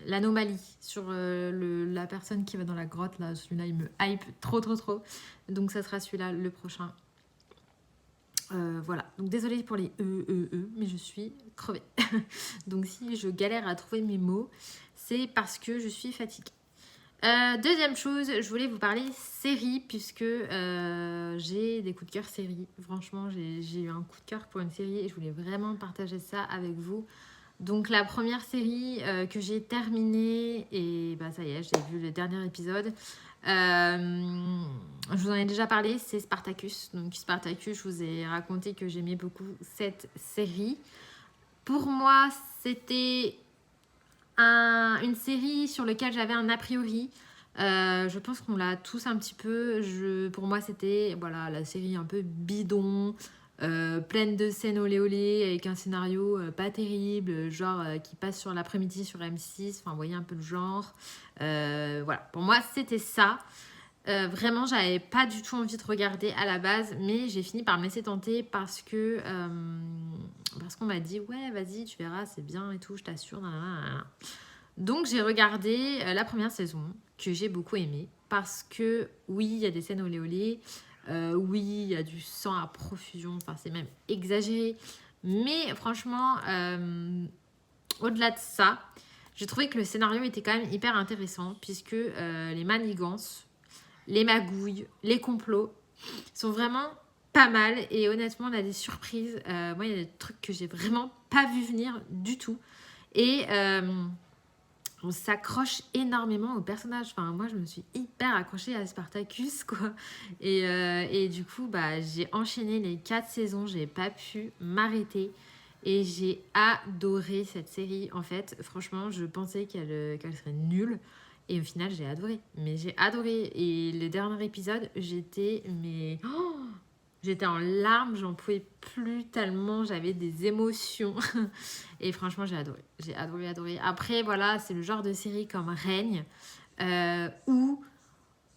l'anomalie, sur la personne qui va dans la grotte, là, celui-là, il me hype trop. Donc ça sera celui-là, le prochain. Voilà, donc désolée pour les mais je suis crevée. Donc si je galère à trouver mes mots, c'est parce que je suis fatiguée. Deuxième chose, je voulais vous parler série, puisque j'ai des coups de cœur série. Franchement, j'ai eu un coup de cœur pour une série et je voulais vraiment partager ça avec vous. Donc la première série que j'ai terminée, et bah ça y est, j'ai vu le dernier épisode. Je vous en ai déjà parlé, c'est Spartacus. Donc Spartacus, je vous ai raconté que j'aimais beaucoup cette série. Pour moi, c'était une série sur laquelle j'avais un a priori Je pense qu'on l'a tous un petit peu. Pour moi, c'était voilà, la série un peu bidon, pleine de scènes olé olé, avec un scénario pas terrible, genre qui passe sur l'après-midi sur M6. Enfin, vous voyez un peu le genre. Voilà, pour moi, c'était ça. Vraiment, j'avais pas du tout envie de regarder à la base, mais j'ai fini par me laisser tenter parce qu'on m'a dit ouais, vas-y, tu verras, c'est bien et tout, je t'assure. Nanana. Donc j'ai regardé la première saison que j'ai beaucoup aimée parce que oui, il y a des scènes olé olé, oui, il y a du sang à profusion, enfin c'est même exagéré, mais franchement, au-delà de ça, j'ai trouvé que le scénario était quand même hyper intéressant puisque les manigances, les magouilles, les complots sont vraiment pas mal et honnêtement on a des surprises. Moi il y a des trucs que j'ai vraiment pas vu venir du tout et on s'accroche énormément au personnage. Enfin, moi, je me suis hyper accrochée à Spartacus, quoi. Et du coup, bah, j'ai enchaîné les 4 saisons. J'ai pas pu m'arrêter. Et j'ai adoré cette série. En fait, franchement, je pensais qu'elle serait nulle. Et au final, j'ai adoré. Mais j'ai adoré. Et le dernier épisode, j'étais en larmes, j'en pouvais plus tellement j'avais des émotions. Et franchement, j'ai adoré. J'ai adoré, adoré. Après, voilà, c'est le genre de série comme Règne, où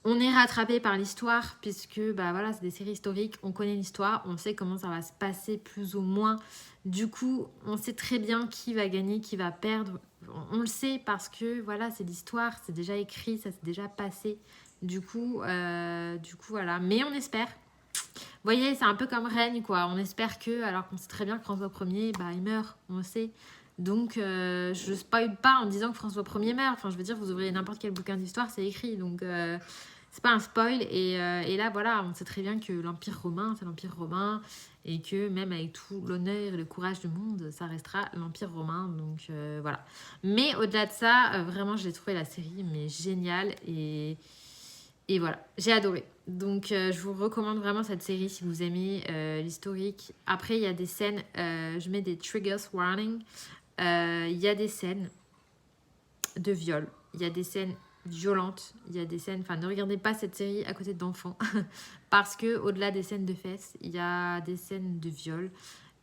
on est rattrapé par l'histoire, puisque bah, voilà, c'est des séries historiques, on connaît l'histoire, on sait comment ça va se passer plus ou moins. Du coup, on sait très bien qui va gagner, qui va perdre. On le sait parce que voilà, c'est l'histoire, c'est déjà écrit, ça s'est déjà passé. Du coup, voilà. Mais on espère. Vous voyez, c'est un peu comme Règne, quoi. On espère que, alors qu'on sait très bien que François Ier, bah, il meurt, on le sait. Donc, je spoil pas en disant que François Ier meurt. Enfin, je veux dire, vous ouvrez n'importe quel bouquin d'histoire, c'est écrit. Donc, c'est pas un spoil. Et là, voilà, on sait très bien que l'Empire romain, c'est l'Empire romain. Et que même avec tout l'honneur et le courage du monde, ça restera l'Empire romain. Donc, voilà. Mais au-delà de ça, vraiment, j'ai trouvé la série mais géniale. Et voilà, j'ai adoré. Donc, je vous recommande vraiment cette série si vous aimez l'historique. Après, il y a des scènes, je mets des triggers warning. Il y a des scènes de viol, il y a des scènes violentes, il y a des scènes. Enfin, ne regardez pas cette série à côté d'enfants parce que au-delà des scènes de fesses, il y a des scènes de viol.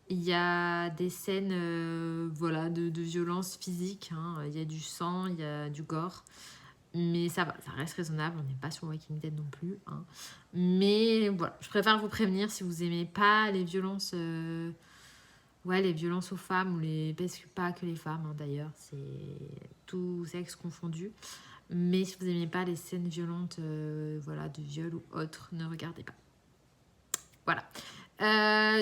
Il y a des scènes voilà, de violence physique. Hein. Il y a du sang, il y a du gore. Mais ça va, ça reste raisonnable. On n'est pas sur Walking Dead non plus. Hein. Mais voilà, je préfère vous prévenir si vous aimez pas les violences, les violences aux femmes ou parce que pas que les femmes hein, d'ailleurs, c'est tout sexe confondu. Mais si vous aimez pas les scènes violentes, voilà, de viol ou autre, ne regardez pas. Voilà.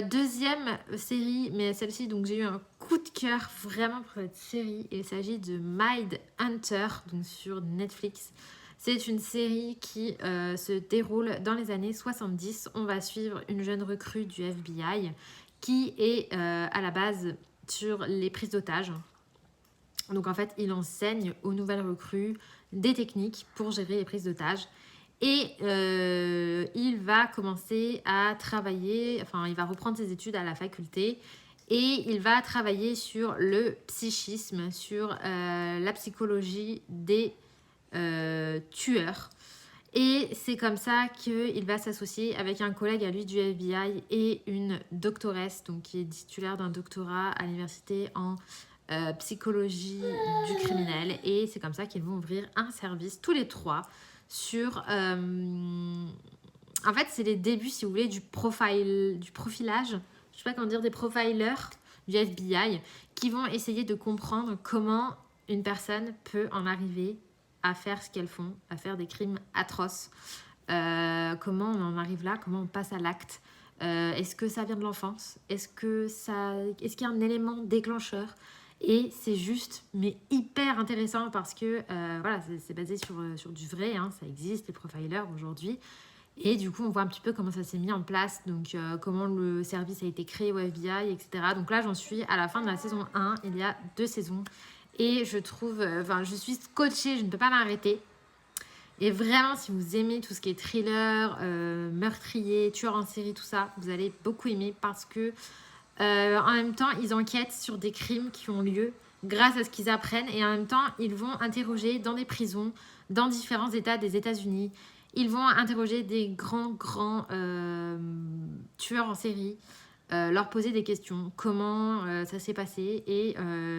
Deuxième série, mais celle-ci, donc j'ai eu un coup de cœur vraiment pour cette série. Il s'agit de Mindhunter, donc sur Netflix. C'est une série qui se déroule dans les années 70. On va suivre une jeune recrue du FBI qui est à la base sur les prises d'otages. Donc en fait, il enseigne aux nouvelles recrues des techniques pour gérer les prises d'otages. Et il va commencer à travailler, enfin il va reprendre ses études à la faculté et il va travailler sur le psychisme, sur la psychologie des tueurs. Et c'est comme ça qu'il va s'associer avec un collègue à lui du FBI et une doctoresse, donc qui est titulaire d'un doctorat à l'université en psychologie du criminel. Et c'est comme ça qu'ils vont ouvrir un service tous les trois sur... En fait, c'est les débuts, si vous voulez, du profilage, je sais pas comment dire, des profilers du FBI qui vont essayer de comprendre comment une personne peut en arriver à faire ce qu'elles font, à faire des crimes atroces. Comment on en arrive là, comment on passe à l'acte. Est-ce que ça vient de l'enfance ? Est-ce qu'il y a un élément déclencheur ? Et c'est juste, mais hyper intéressant parce que voilà, c'est basé sur du vrai, hein, ça existe, les profilers aujourd'hui. Et du coup, on voit un petit peu comment ça s'est mis en place, donc comment le service a été créé au FBI, etc. Donc là, j'en suis à la fin de la saison 1, il y a 2 saisons. Et je trouve, je suis scotchée, je ne peux pas m'arrêter. Et vraiment, si vous aimez tout ce qui est thriller, meurtrier, tueur en série, tout ça, vous allez beaucoup aimer parce que en même temps, ils enquêtent sur des crimes qui ont lieu grâce à ce qu'ils apprennent. Et en même temps, ils vont interroger dans des prisons, dans différents États des États-Unis. Ils vont interroger des grands tueurs en série, leur poser des questions, comment ça s'est passé. Et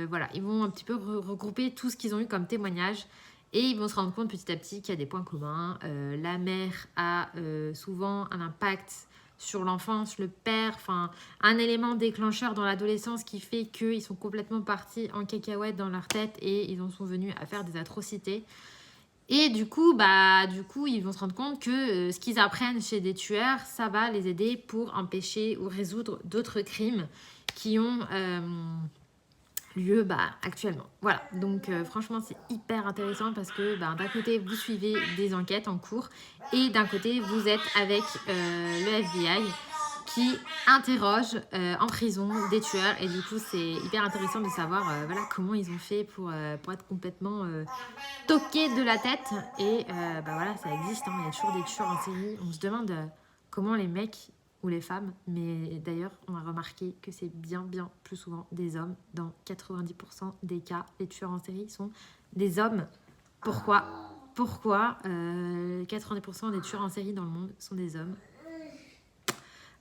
voilà, ils vont un petit peu regrouper tout ce qu'ils ont eu comme témoignage. Et ils vont se rendre compte petit à petit qu'il y a des points communs. La mère a souvent un impact sur l'enfance, le père, enfin un élément déclencheur dans l'adolescence qui fait qu'ils sont complètement partis en cacahuète dans leur tête et ils en sont venus à faire des atrocités. Et du coup, ils vont se rendre compte que ce qu'ils apprennent chez des tueurs, ça va les aider pour empêcher ou résoudre d'autres crimes qui ont lieu actuellement. Voilà, donc franchement, c'est hyper intéressant parce que d'un côté, vous suivez des enquêtes en cours et d'un côté, vous êtes avec le FBI qui interroge en prison des tueurs. Et du coup, c'est hyper intéressant de savoir comment ils ont fait pour être complètement toqués de la tête. Et voilà, ça existe, hein. Il y a toujours des tueurs en série. On se demande comment les mecs ou les femmes, mais d'ailleurs, on a remarqué que c'est bien plus souvent des hommes. Dans 90% des cas, les tueurs en série sont des hommes. Pourquoi 90% des tueurs en série dans le monde sont des hommes?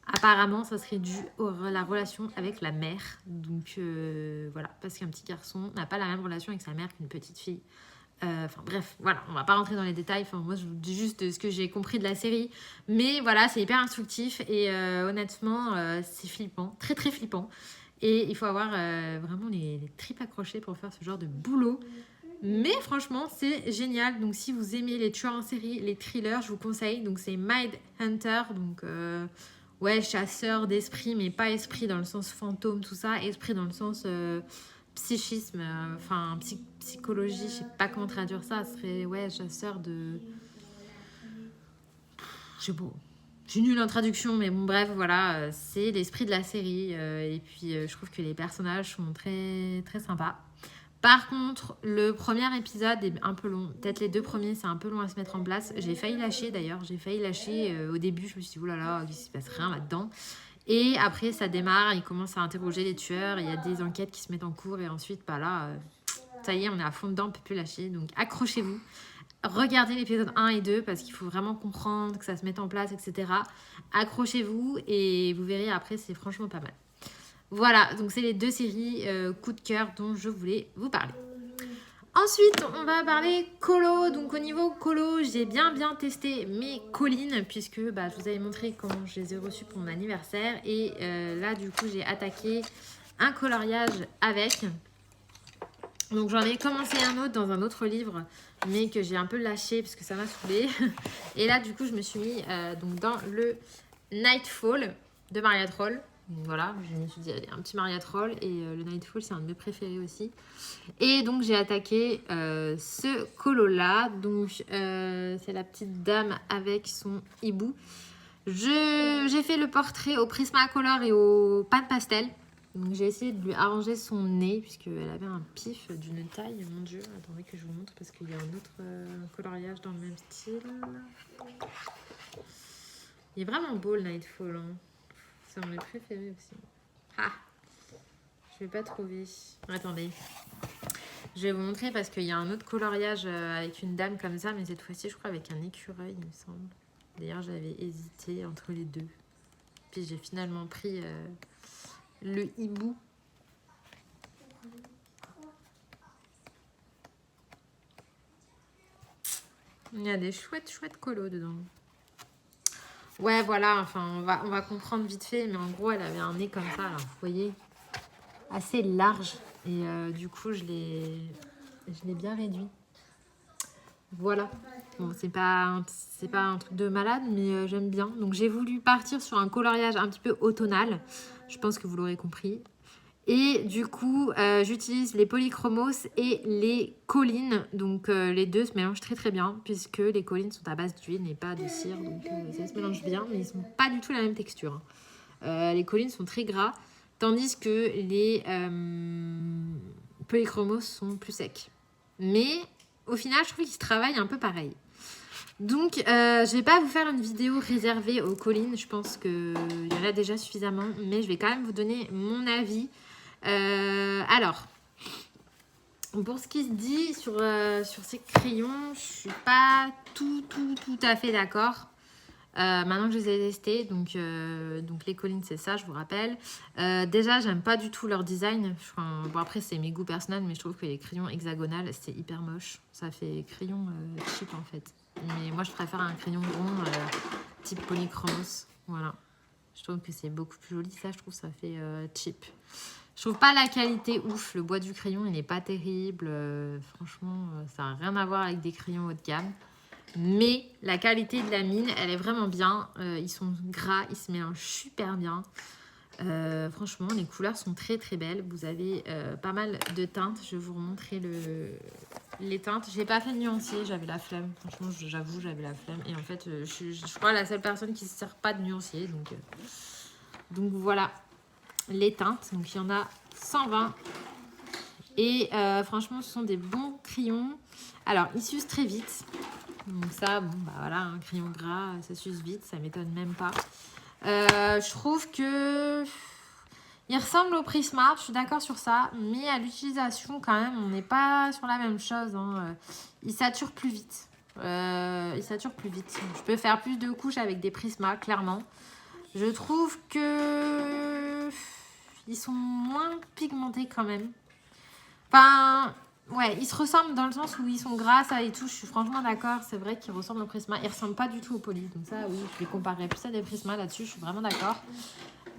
Apparemment, ça serait dû à la relation avec la mère. Donc voilà, parce qu'un petit garçon n'a pas la même relation avec sa mère qu'une petite fille. Bref, voilà, on va pas rentrer dans les détails. Moi, je vous dis juste ce que j'ai compris de la série. Mais voilà, c'est hyper instructif et honnêtement, c'est flippant, très très flippant. Et il faut avoir vraiment les tripes accrochées pour faire ce genre de boulot. Mais franchement, c'est génial. Donc si vous aimez les tueurs en série, les thrillers, je vous conseille. Donc c'est Mindhunter, donc chasseur d'esprit, mais pas esprit dans le sens fantôme, tout ça. Esprit dans le sens psychisme, psychologie, je sais pas comment traduire ça. Ce serait chasseur de... J'ai nul en traduction, mais bon, bref, voilà, c'est l'esprit de la série. Et puis, je trouve que les personnages sont très, très sympas. Par contre, le premier épisode est un peu long. Peut-être les 2 premiers, c'est un peu long à se mettre en place. J'ai failli lâcher, d'ailleurs. Au début, je me suis dit, oulala, il ne se passe rien là-dedans. Et après, ça démarre, il commence à interroger les tueurs. Il y a des enquêtes qui se mettent en cours. Et ensuite, ça y est, on est à fond dedans, on ne peut plus lâcher. Donc, accrochez-vous. Regardez l'épisode 1 et 2 parce qu'il faut vraiment comprendre que ça se mette en place, etc. Accrochez-vous et vous verrez après, c'est franchement pas mal. Voilà, donc c'est les 2 séries coup de cœur dont je voulais vous parler. Ensuite, on va parler colo. Donc au niveau colo, j'ai bien testé mes collines puisque je vous avais montré comment je les ai reçues pour mon anniversaire. Et là, du coup, j'ai attaqué un coloriage avec. Donc j'en ai commencé un autre dans un autre livre, mais que j'ai un peu lâché parce que ça m'a saoulée. Et là, du coup, je me suis mis dans le Nightfall de Maria Troll. Voilà, je me suis dit, allez, un petit Maria Troll. Et le Nightfall, c'est un de mes préférés aussi. Et donc, j'ai attaqué ce colo-là. Donc, c'est la petite dame avec son hibou. J'ai fait le portrait au Prismacolor et au pan pastel. Donc, j'ai essayé de lui arranger son nez, puisqu'elle avait un pif d'une taille. Mon Dieu, attendez que je vous montre, parce qu'il y a un autre coloriage dans le même style. Il est vraiment beau, le Nightfall, hein. C'est un de mes préférés aussi. Ah, je vais pas trouver. Attendez. Je vais vous montrer parce qu'il y a un autre coloriage avec une dame comme ça, mais cette fois-ci, je crois, avec un écureuil, il me semble. D'ailleurs, j'avais hésité entre les 2. Puis j'ai finalement pris le hibou. Il y a des chouettes colos dedans. Ouais, voilà, on va comprendre vite fait, mais en gros, elle avait un nez comme ça, là, vous voyez, assez large. Et du coup, je l'ai bien réduit. Voilà. Bon, c'est pas un truc de malade, mais j'aime bien. Donc, j'ai voulu partir sur un coloriage un petit peu automnal. Je pense que vous l'aurez compris. Et du coup, j'utilise les polychromos et les collines. Donc, les deux se mélangent très très bien puisque les collines sont à base d'huile et pas de cire. Donc, ça se mélange bien, mais ils ne sont pas du tout la même texture. Les collines sont très gras, tandis que les polychromos sont plus secs. Mais au final, je trouve qu'ils se travaillent un peu pareil. Donc, je vais pas vous faire une vidéo réservée aux collines. Je pense qu'il y en a déjà suffisamment. Mais je vais quand même vous donner mon avis. Alors, Pour ce qui se dit sur ces crayons, je suis pas tout à fait d'accord. Maintenant que je les ai testés, donc les Collins, c'est ça, je vous rappelle. Déjà, j'aime pas du tout leur design. Bon, après, c'est mes goûts personnels, mais je trouve que les crayons hexagonales, c'est hyper moche. Ça fait crayon cheap en fait. Mais moi, je préfère un crayon rond type polychromos. Voilà. Je trouve que c'est beaucoup plus joli. Ça, je trouve ça fait cheap. Je trouve pas la qualité ouf. Le bois du crayon, il n'est pas terrible. Franchement, ça n'a rien à voir avec des crayons haut de gamme. Mais la qualité de la mine, elle est vraiment bien. Ils sont gras, ils se mélangent super bien. Franchement, les couleurs sont très très belles. Vous avez pas mal de teintes. Je vais vous remontrer les teintes. J'ai pas fait de nuancier, j'avais la flemme. Franchement, j'avoue, j'avais la flemme. Et en fait, je crois la seule personne qui ne se sert pas de nuancier. Donc voilà les teintes. Donc il y en a 120. Et franchement, ce sont des bons crayons. Alors, ils s'usent très vite. Donc ça, bon, bah voilà, un crayon gras, ça s'use vite, ça m'étonne même pas. Je trouve que il ressemble au Prisma, je suis d'accord sur ça, mais à l'utilisation quand même, on n'est pas sur la même chose. Hein. Il sature plus vite. Je peux faire plus de couches avec des Prisma, clairement. Je trouve que ils sont moins pigmentés quand même. Enfin, ouais, ils se ressemblent dans le sens où ils sont gras, ça et tout. Je suis franchement d'accord. C'est vrai qu'ils ressemblent au Prisma. Ils ressemblent pas du tout au Poly. Donc ça, oui, je les comparerais plus à des Prisma là-dessus. Je suis vraiment d'accord.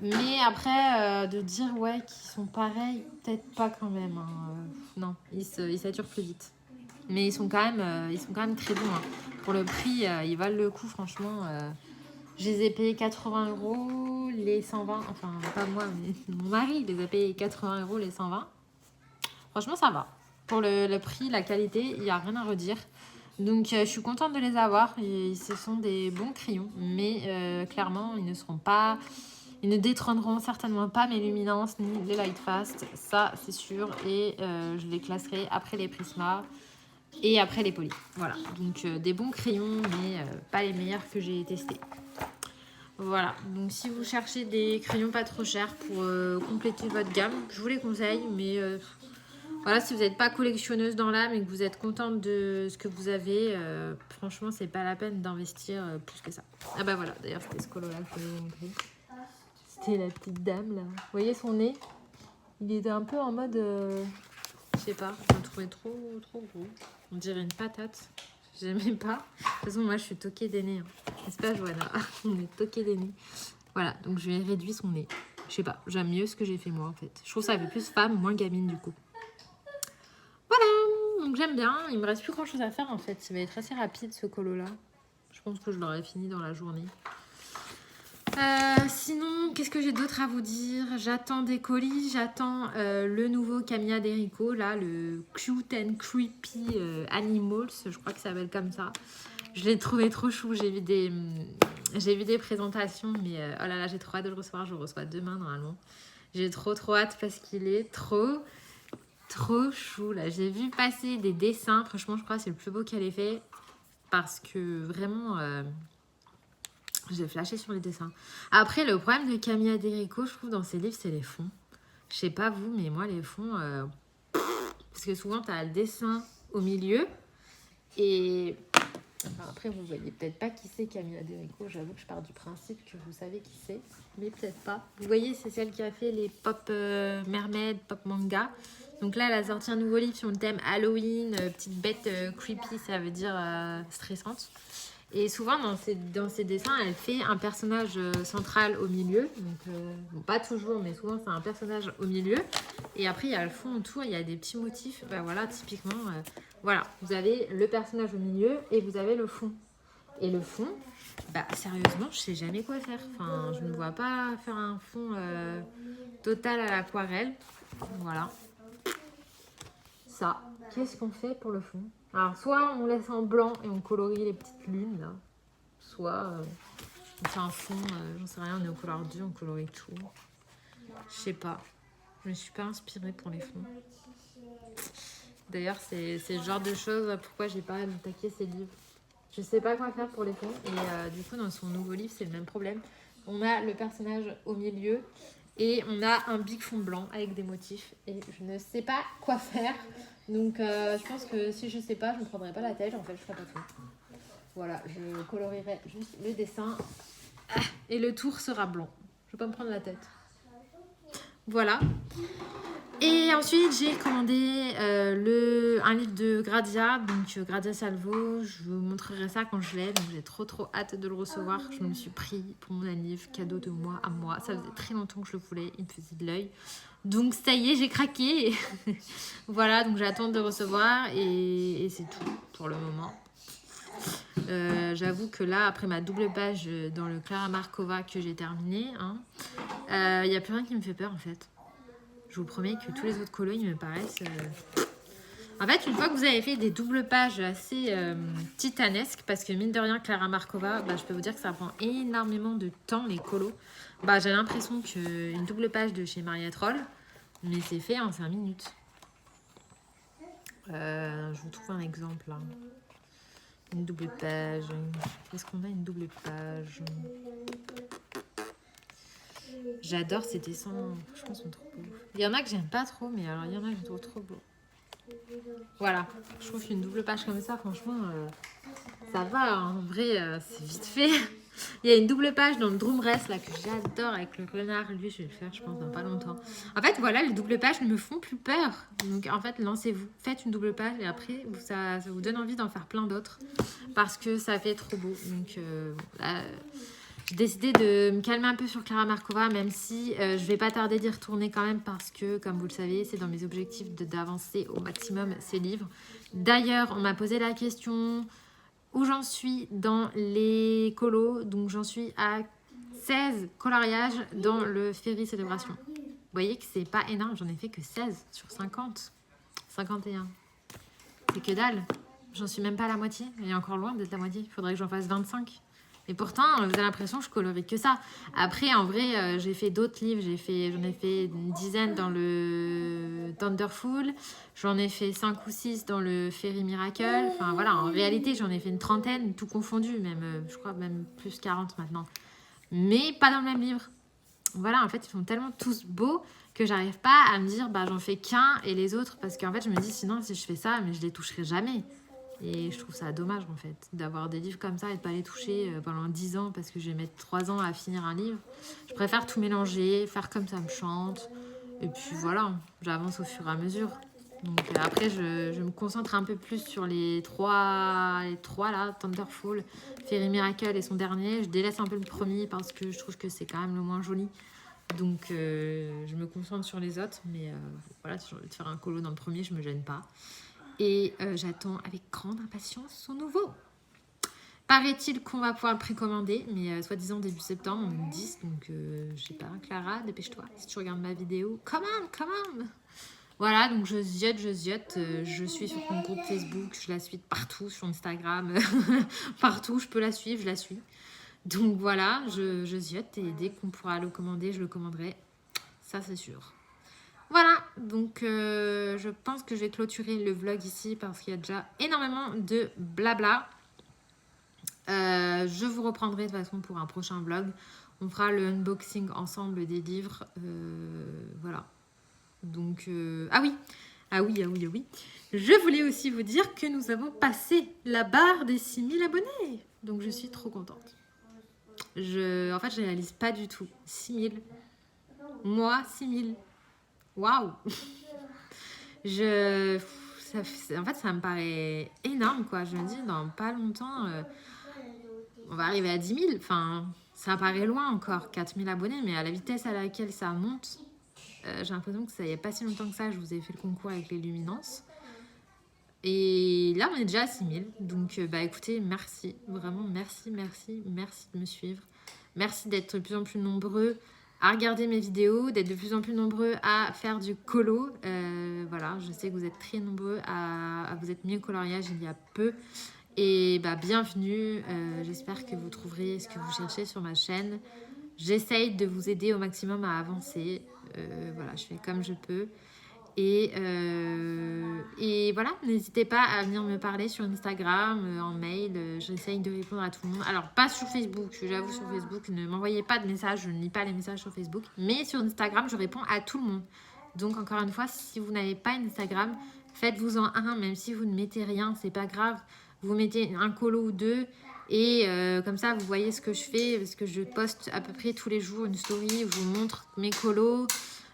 Mais après, de dire ouais qu'ils sont pareils, peut-être pas quand même. Hein. Non, ils saturent plus vite. Mais ils sont quand même très bons. Hein. Pour le prix, ils valent le coup, franchement. Je les ai payés 80 €, les 120. Enfin, pas moi, mais mon mari les a payés 80 € les 120. Franchement, ça va. Pour le prix, la qualité, il n'y a rien à redire. Donc, je suis contente de les avoir. Et ce sont des bons crayons. Mais clairement, ils ne détrôneront certainement pas mes luminances ni les Lightfast. Ça, c'est sûr. Et je les classerai après les Prisma et après les Poly. Voilà. Donc, des bons crayons, mais pas les meilleurs que j'ai testés. Voilà, donc si vous cherchez des crayons pas trop chers pour compléter votre gamme, je vous les conseille, mais voilà, si vous n'êtes pas collectionneuse dans l'âme et que vous êtes contente de ce que vous avez, franchement, c'est pas la peine d'investir plus que ça. Ah bah voilà, d'ailleurs, c'était ce colo-là que je voulais vous montrer. C'était la petite dame, là. Vous voyez son nez? Il était un peu en mode... je sais pas, je le trouvais trop gros. On dirait une patate. J'aimais pas. De toute façon, moi, je suis toquée des nez. Hein. N'est-ce pas, Johanna? On est toquée des nez. Voilà, donc je lui ai réduit son nez. Je sais pas, j'aime mieux ce que j'ai fait moi, en fait. Je trouve ça fait plus femme, moins gamine, du coup. Voilà, donc j'aime bien. Il me reste plus grand chose à faire en fait. Ça va être assez rapide ce colo là. Je pense que je l'aurai fini dans la journée. Sinon, qu'est-ce que j'ai d'autre à vous dire? J'attends des colis. J'attends le nouveau Camilla Derico, là, le Cute and Creepy Animals. Je crois que ça s'appelle comme ça. Je l'ai trouvé trop chou. J'ai vu des présentations, mais oh là là, j'ai trop hâte de le recevoir. Je le reçois demain normalement. J'ai trop hâte parce qu'il est trop chou là. J'ai vu passer des dessins. Franchement, je crois que c'est le plus beau qu'elle ait fait. Parce que vraiment, j'ai flashé sur les dessins. Après, le problème de Camilla Derico, je trouve, dans ses livres, c'est les fonds. Je sais pas vous, mais moi, les fonds... parce que souvent, tu as le dessin au milieu. Et... Enfin, après, vous voyez peut-être pas qui c'est Camilla Derico. J'avoue que je pars du principe que vous savez qui c'est. Mais peut-être pas. Vous voyez, c'est celle qui a fait les pop mermaid, pop manga. Donc là, elle a sorti un nouveau livre sur le thème Halloween, petite bête creepy, ça veut dire stressante. Et souvent, dans ses dessins, elle fait un personnage central au milieu. Donc, bon, pas toujours, mais souvent, c'est un personnage au milieu. Et après, il y a le fond autour, il y a des petits motifs. Ben voilà, typiquement, voilà, vous avez le personnage au milieu et vous avez le fond. Et le fond, bah sérieusement, je sais jamais quoi faire. Enfin, je ne vois pas faire un fond total à l'aquarelle. Voilà. Ça, qu'est-ce qu'on fait pour le fond? Alors, soit on laisse en blanc et on colorie les petites lunes, là. Soit on fait un fond, j'en sais rien, on est au couleur 2, on colorie tout. Je sais pas. Je me suis pas inspirée pour les fonds. D'ailleurs, c'est le genre de choses, pourquoi j'ai pas attaqué ces livres. Je sais pas quoi faire pour les fonds. Et du coup, dans son nouveau livre, c'est le même problème. On a le personnage au milieu et on a un big fond blanc avec des motifs. Et je ne sais pas quoi faire. Donc je pense que si je sais pas, je ne prendrai pas la tête, en fait je ferai pas tout. Voilà, je colorierai juste le dessin et le tour sera blanc. Je vais pas me prendre la tête. Voilà. Et ensuite, j'ai commandé un livre de Grazia, donc Grazia Salvo. Je vous montrerai ça quand je l'ai, donc j'ai trop hâte de le recevoir. Je me le suis pris pour mon livre, cadeau de moi à moi. Ça faisait très longtemps que je le voulais, il me faisait de l'œil. Donc ça y est, j'ai craqué. Voilà, donc j'attends de recevoir et c'est tout pour le moment. J'avoue que là, après ma double page dans le Clara Markova que j'ai terminé, il n'y a plus rien qui me fait peur en fait. Je vous promets que tous les autres colos, ils me paraissent... En fait, une fois que vous avez fait des doubles pages assez titanesques, parce que mine de rien, Clara Markova, je peux vous dire que ça prend énormément de temps, les colos. J'ai l'impression qu'une double page de chez Maria Troll, mais c'est fait en 5 minutes. Je vous trouve un exemple là. Une double page. Est-ce qu'on a une double page? J'adore ces dessins. Franchement, ils sont trop beaux. Il y en a que j'aime pas trop, mais alors il y en a que je trouve trop beaux. Voilà. Je trouve qu'une double page comme ça, franchement, ça va. En vrai, c'est vite fait. Il y a une double page dans le Drumrest là que j'adore avec le renard. Lui, je vais le faire, je pense, dans pas longtemps. En fait, voilà, les doubles pages ne me font plus peur. Donc, en fait, lancez-vous. Faites une double page et après, ça vous donne envie d'en faire plein d'autres. Parce que ça fait trop beau. Donc, là, j'ai décidé de me calmer un peu sur Clara Markova, même si je vais pas tarder d'y retourner quand même parce que, comme vous le savez, c'est dans mes objectifs d'avancer au maximum ces livres. D'ailleurs, on m'a posé la question... où j'en suis dans les colos. Donc j'en suis à 16 coloriages dans le Ferry Célébration. Vous voyez que c'est pas énorme, j'en ai fait que 16 sur 50. 51. C'est que dalle. J'en suis même pas à la moitié. Il est encore loin d'être la moitié. Il faudrait que j'en fasse 25. Et pourtant, vous avez l'impression que je colorie que ça. Après, en vrai, j'ai fait d'autres livres. J'en ai fait une dizaine dans le Thunderful. J'en ai fait 5 ou 6 dans le Fairy Miracle. Enfin, voilà, en réalité, j'en ai fait une trentaine, tout confondu. Même, je crois même plus 40 maintenant. Mais pas dans le même livre. Voilà, en fait, ils sont tellement tous beaux que j'arrive pas à me dire, j'en fais qu'un et les autres. Parce qu'en fait, je me dis, sinon, si je fais ça, mais je les toucherai jamais. Et je trouve ça dommage en fait, d'avoir des livres comme ça et de pas les toucher pendant 10 ans parce que je vais mettre 3 ans à finir un livre. Je préfère tout mélanger, faire comme ça me chante. Et puis voilà, j'avance au fur et à mesure. Donc après, je me concentre un peu plus sur les trois là, Thunderful, Fairy Miracle et son dernier. Je délaisse un peu le premier parce que je trouve que c'est quand même le moins joli. Donc je me concentre sur les autres. Mais voilà, si j'ai envie de faire un colo dans le premier, je me gêne pas. Et j'attends avec grande impatience son nouveau. Paraît-il qu'on va pouvoir le précommander, mais soi-disant début septembre, on me dit. Donc, je sais pas, Clara, dépêche-toi. Si tu regardes ma vidéo, come on. Voilà, donc je ziote. Je suis sur son groupe Facebook, je la suis partout, sur Instagram, partout, je peux la suivre, je la suis. Donc voilà, je ziote et dès qu'on pourra le commander, je le commanderai. Ça, c'est sûr. Voilà, donc je pense que je vais clôturer le vlog ici parce qu'il y a déjà énormément de blabla. Je vous reprendrai de toute façon pour un prochain vlog. On fera le unboxing ensemble des livres. Voilà. Donc, ah oui. Je voulais aussi vous dire que nous avons passé la barre des 6000 abonnés. Donc, je suis trop contente. En fait, je réalise pas du tout. 6000. Moi, 6000. Waouh. En fait, ça me paraît énorme, quoi. Je me dis, dans pas longtemps, on va arriver à 10 000. Enfin, ça paraît loin encore, 4 000 abonnés, mais à la vitesse à laquelle ça monte, j'ai l'impression que ça n'y a pas si longtemps que ça. Je vous ai fait le concours avec les luminances. Et là, on est déjà à 6 000. Donc, écoutez, merci. Vraiment, merci de me suivre. Merci d'être de plus en plus nombreux à regarder mes vidéos, d'être de plus en plus nombreux à faire du colo. Voilà, je sais que vous êtes très nombreux à vous être mis au coloriage il y a peu. Et bienvenue, j'espère que vous trouverez ce que vous cherchez sur ma chaîne. J'essaye de vous aider au maximum à avancer. Voilà, je fais comme je peux. Et voilà, n'hésitez pas à venir me parler sur Instagram, en mail. J'essaye de répondre à tout le monde. Alors, pas sur Facebook, j'avoue, sur Facebook, ne m'envoyez pas de messages. Je ne lis pas les messages sur Facebook. Mais sur Instagram, je réponds à tout le monde. Donc, encore une fois, si vous n'avez pas Instagram, Faites-vous-en un, même si vous ne mettez rien, c'est pas grave. Vous mettez un colo ou deux et comme ça vous voyez ce que je fais, parce que je poste à peu près tous les jours une story où je vous montre mes colos.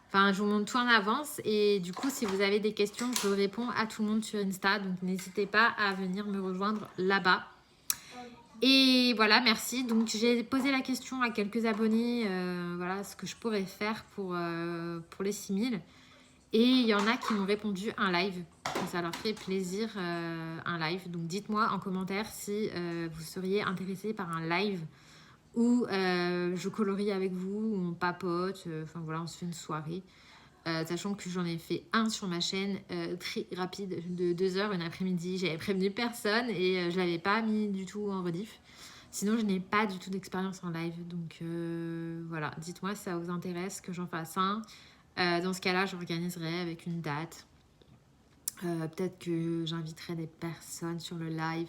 Enfin, je vous montre tout en avance et du coup, si vous avez des questions, je réponds à tout le monde sur Insta. Donc, n'hésitez pas à venir me rejoindre là-bas. Et voilà, merci. Donc, j'ai posé la question à quelques abonnés, voilà, ce que je pourrais faire pour les 6000. Et il y en a qui m'ont répondu un live. Ça leur fait plaisir, un live. Donc, dites-moi en commentaire si vous seriez intéressé par un live où je colorie avec vous, où on papote, enfin voilà, on se fait une soirée. Sachant que j'en ai fait un sur ma chaîne très rapide de 2 heures une après-midi. J'avais prévenu personne et je l'avais pas mis du tout en rediff. Sinon, je n'ai pas du tout d'expérience en live. Donc voilà, dites-moi si ça vous intéresse que j'en fasse un. Dans ce cas-là, j'organiserai avec une date. Peut-être que j'inviterai des personnes sur le live.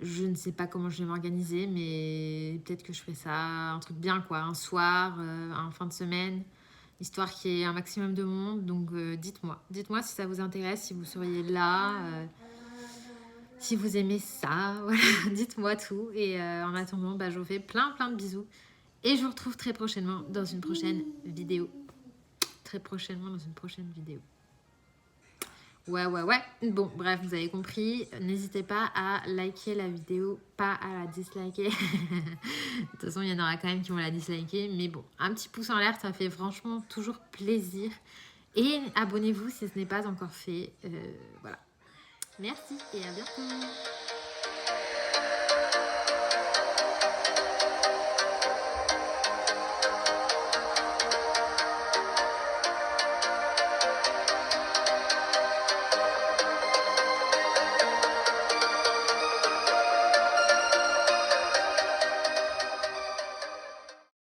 Je ne sais pas comment je vais m'organiser, mais peut-être que je ferai ça, un truc bien quoi, un soir, en fin de semaine, histoire qu'il y ait un maximum de monde. Donc dites-moi si ça vous intéresse, si vous seriez là, si vous aimez ça, voilà, dites-moi tout. Et en attendant, bah, je vous fais plein de bisous. Et je vous retrouve très prochainement dans une prochaine vidéo. Très prochainement dans une prochaine vidéo. Ouais. Bon, bref, vous avez compris. N'hésitez pas à liker la vidéo, pas à la disliker. De toute façon, il y en aura quand même qui vont la disliker. Mais bon, un petit pouce en l'air, ça fait franchement toujours plaisir. Et abonnez-vous si ce n'est pas encore fait. Voilà. Merci et à bientôt.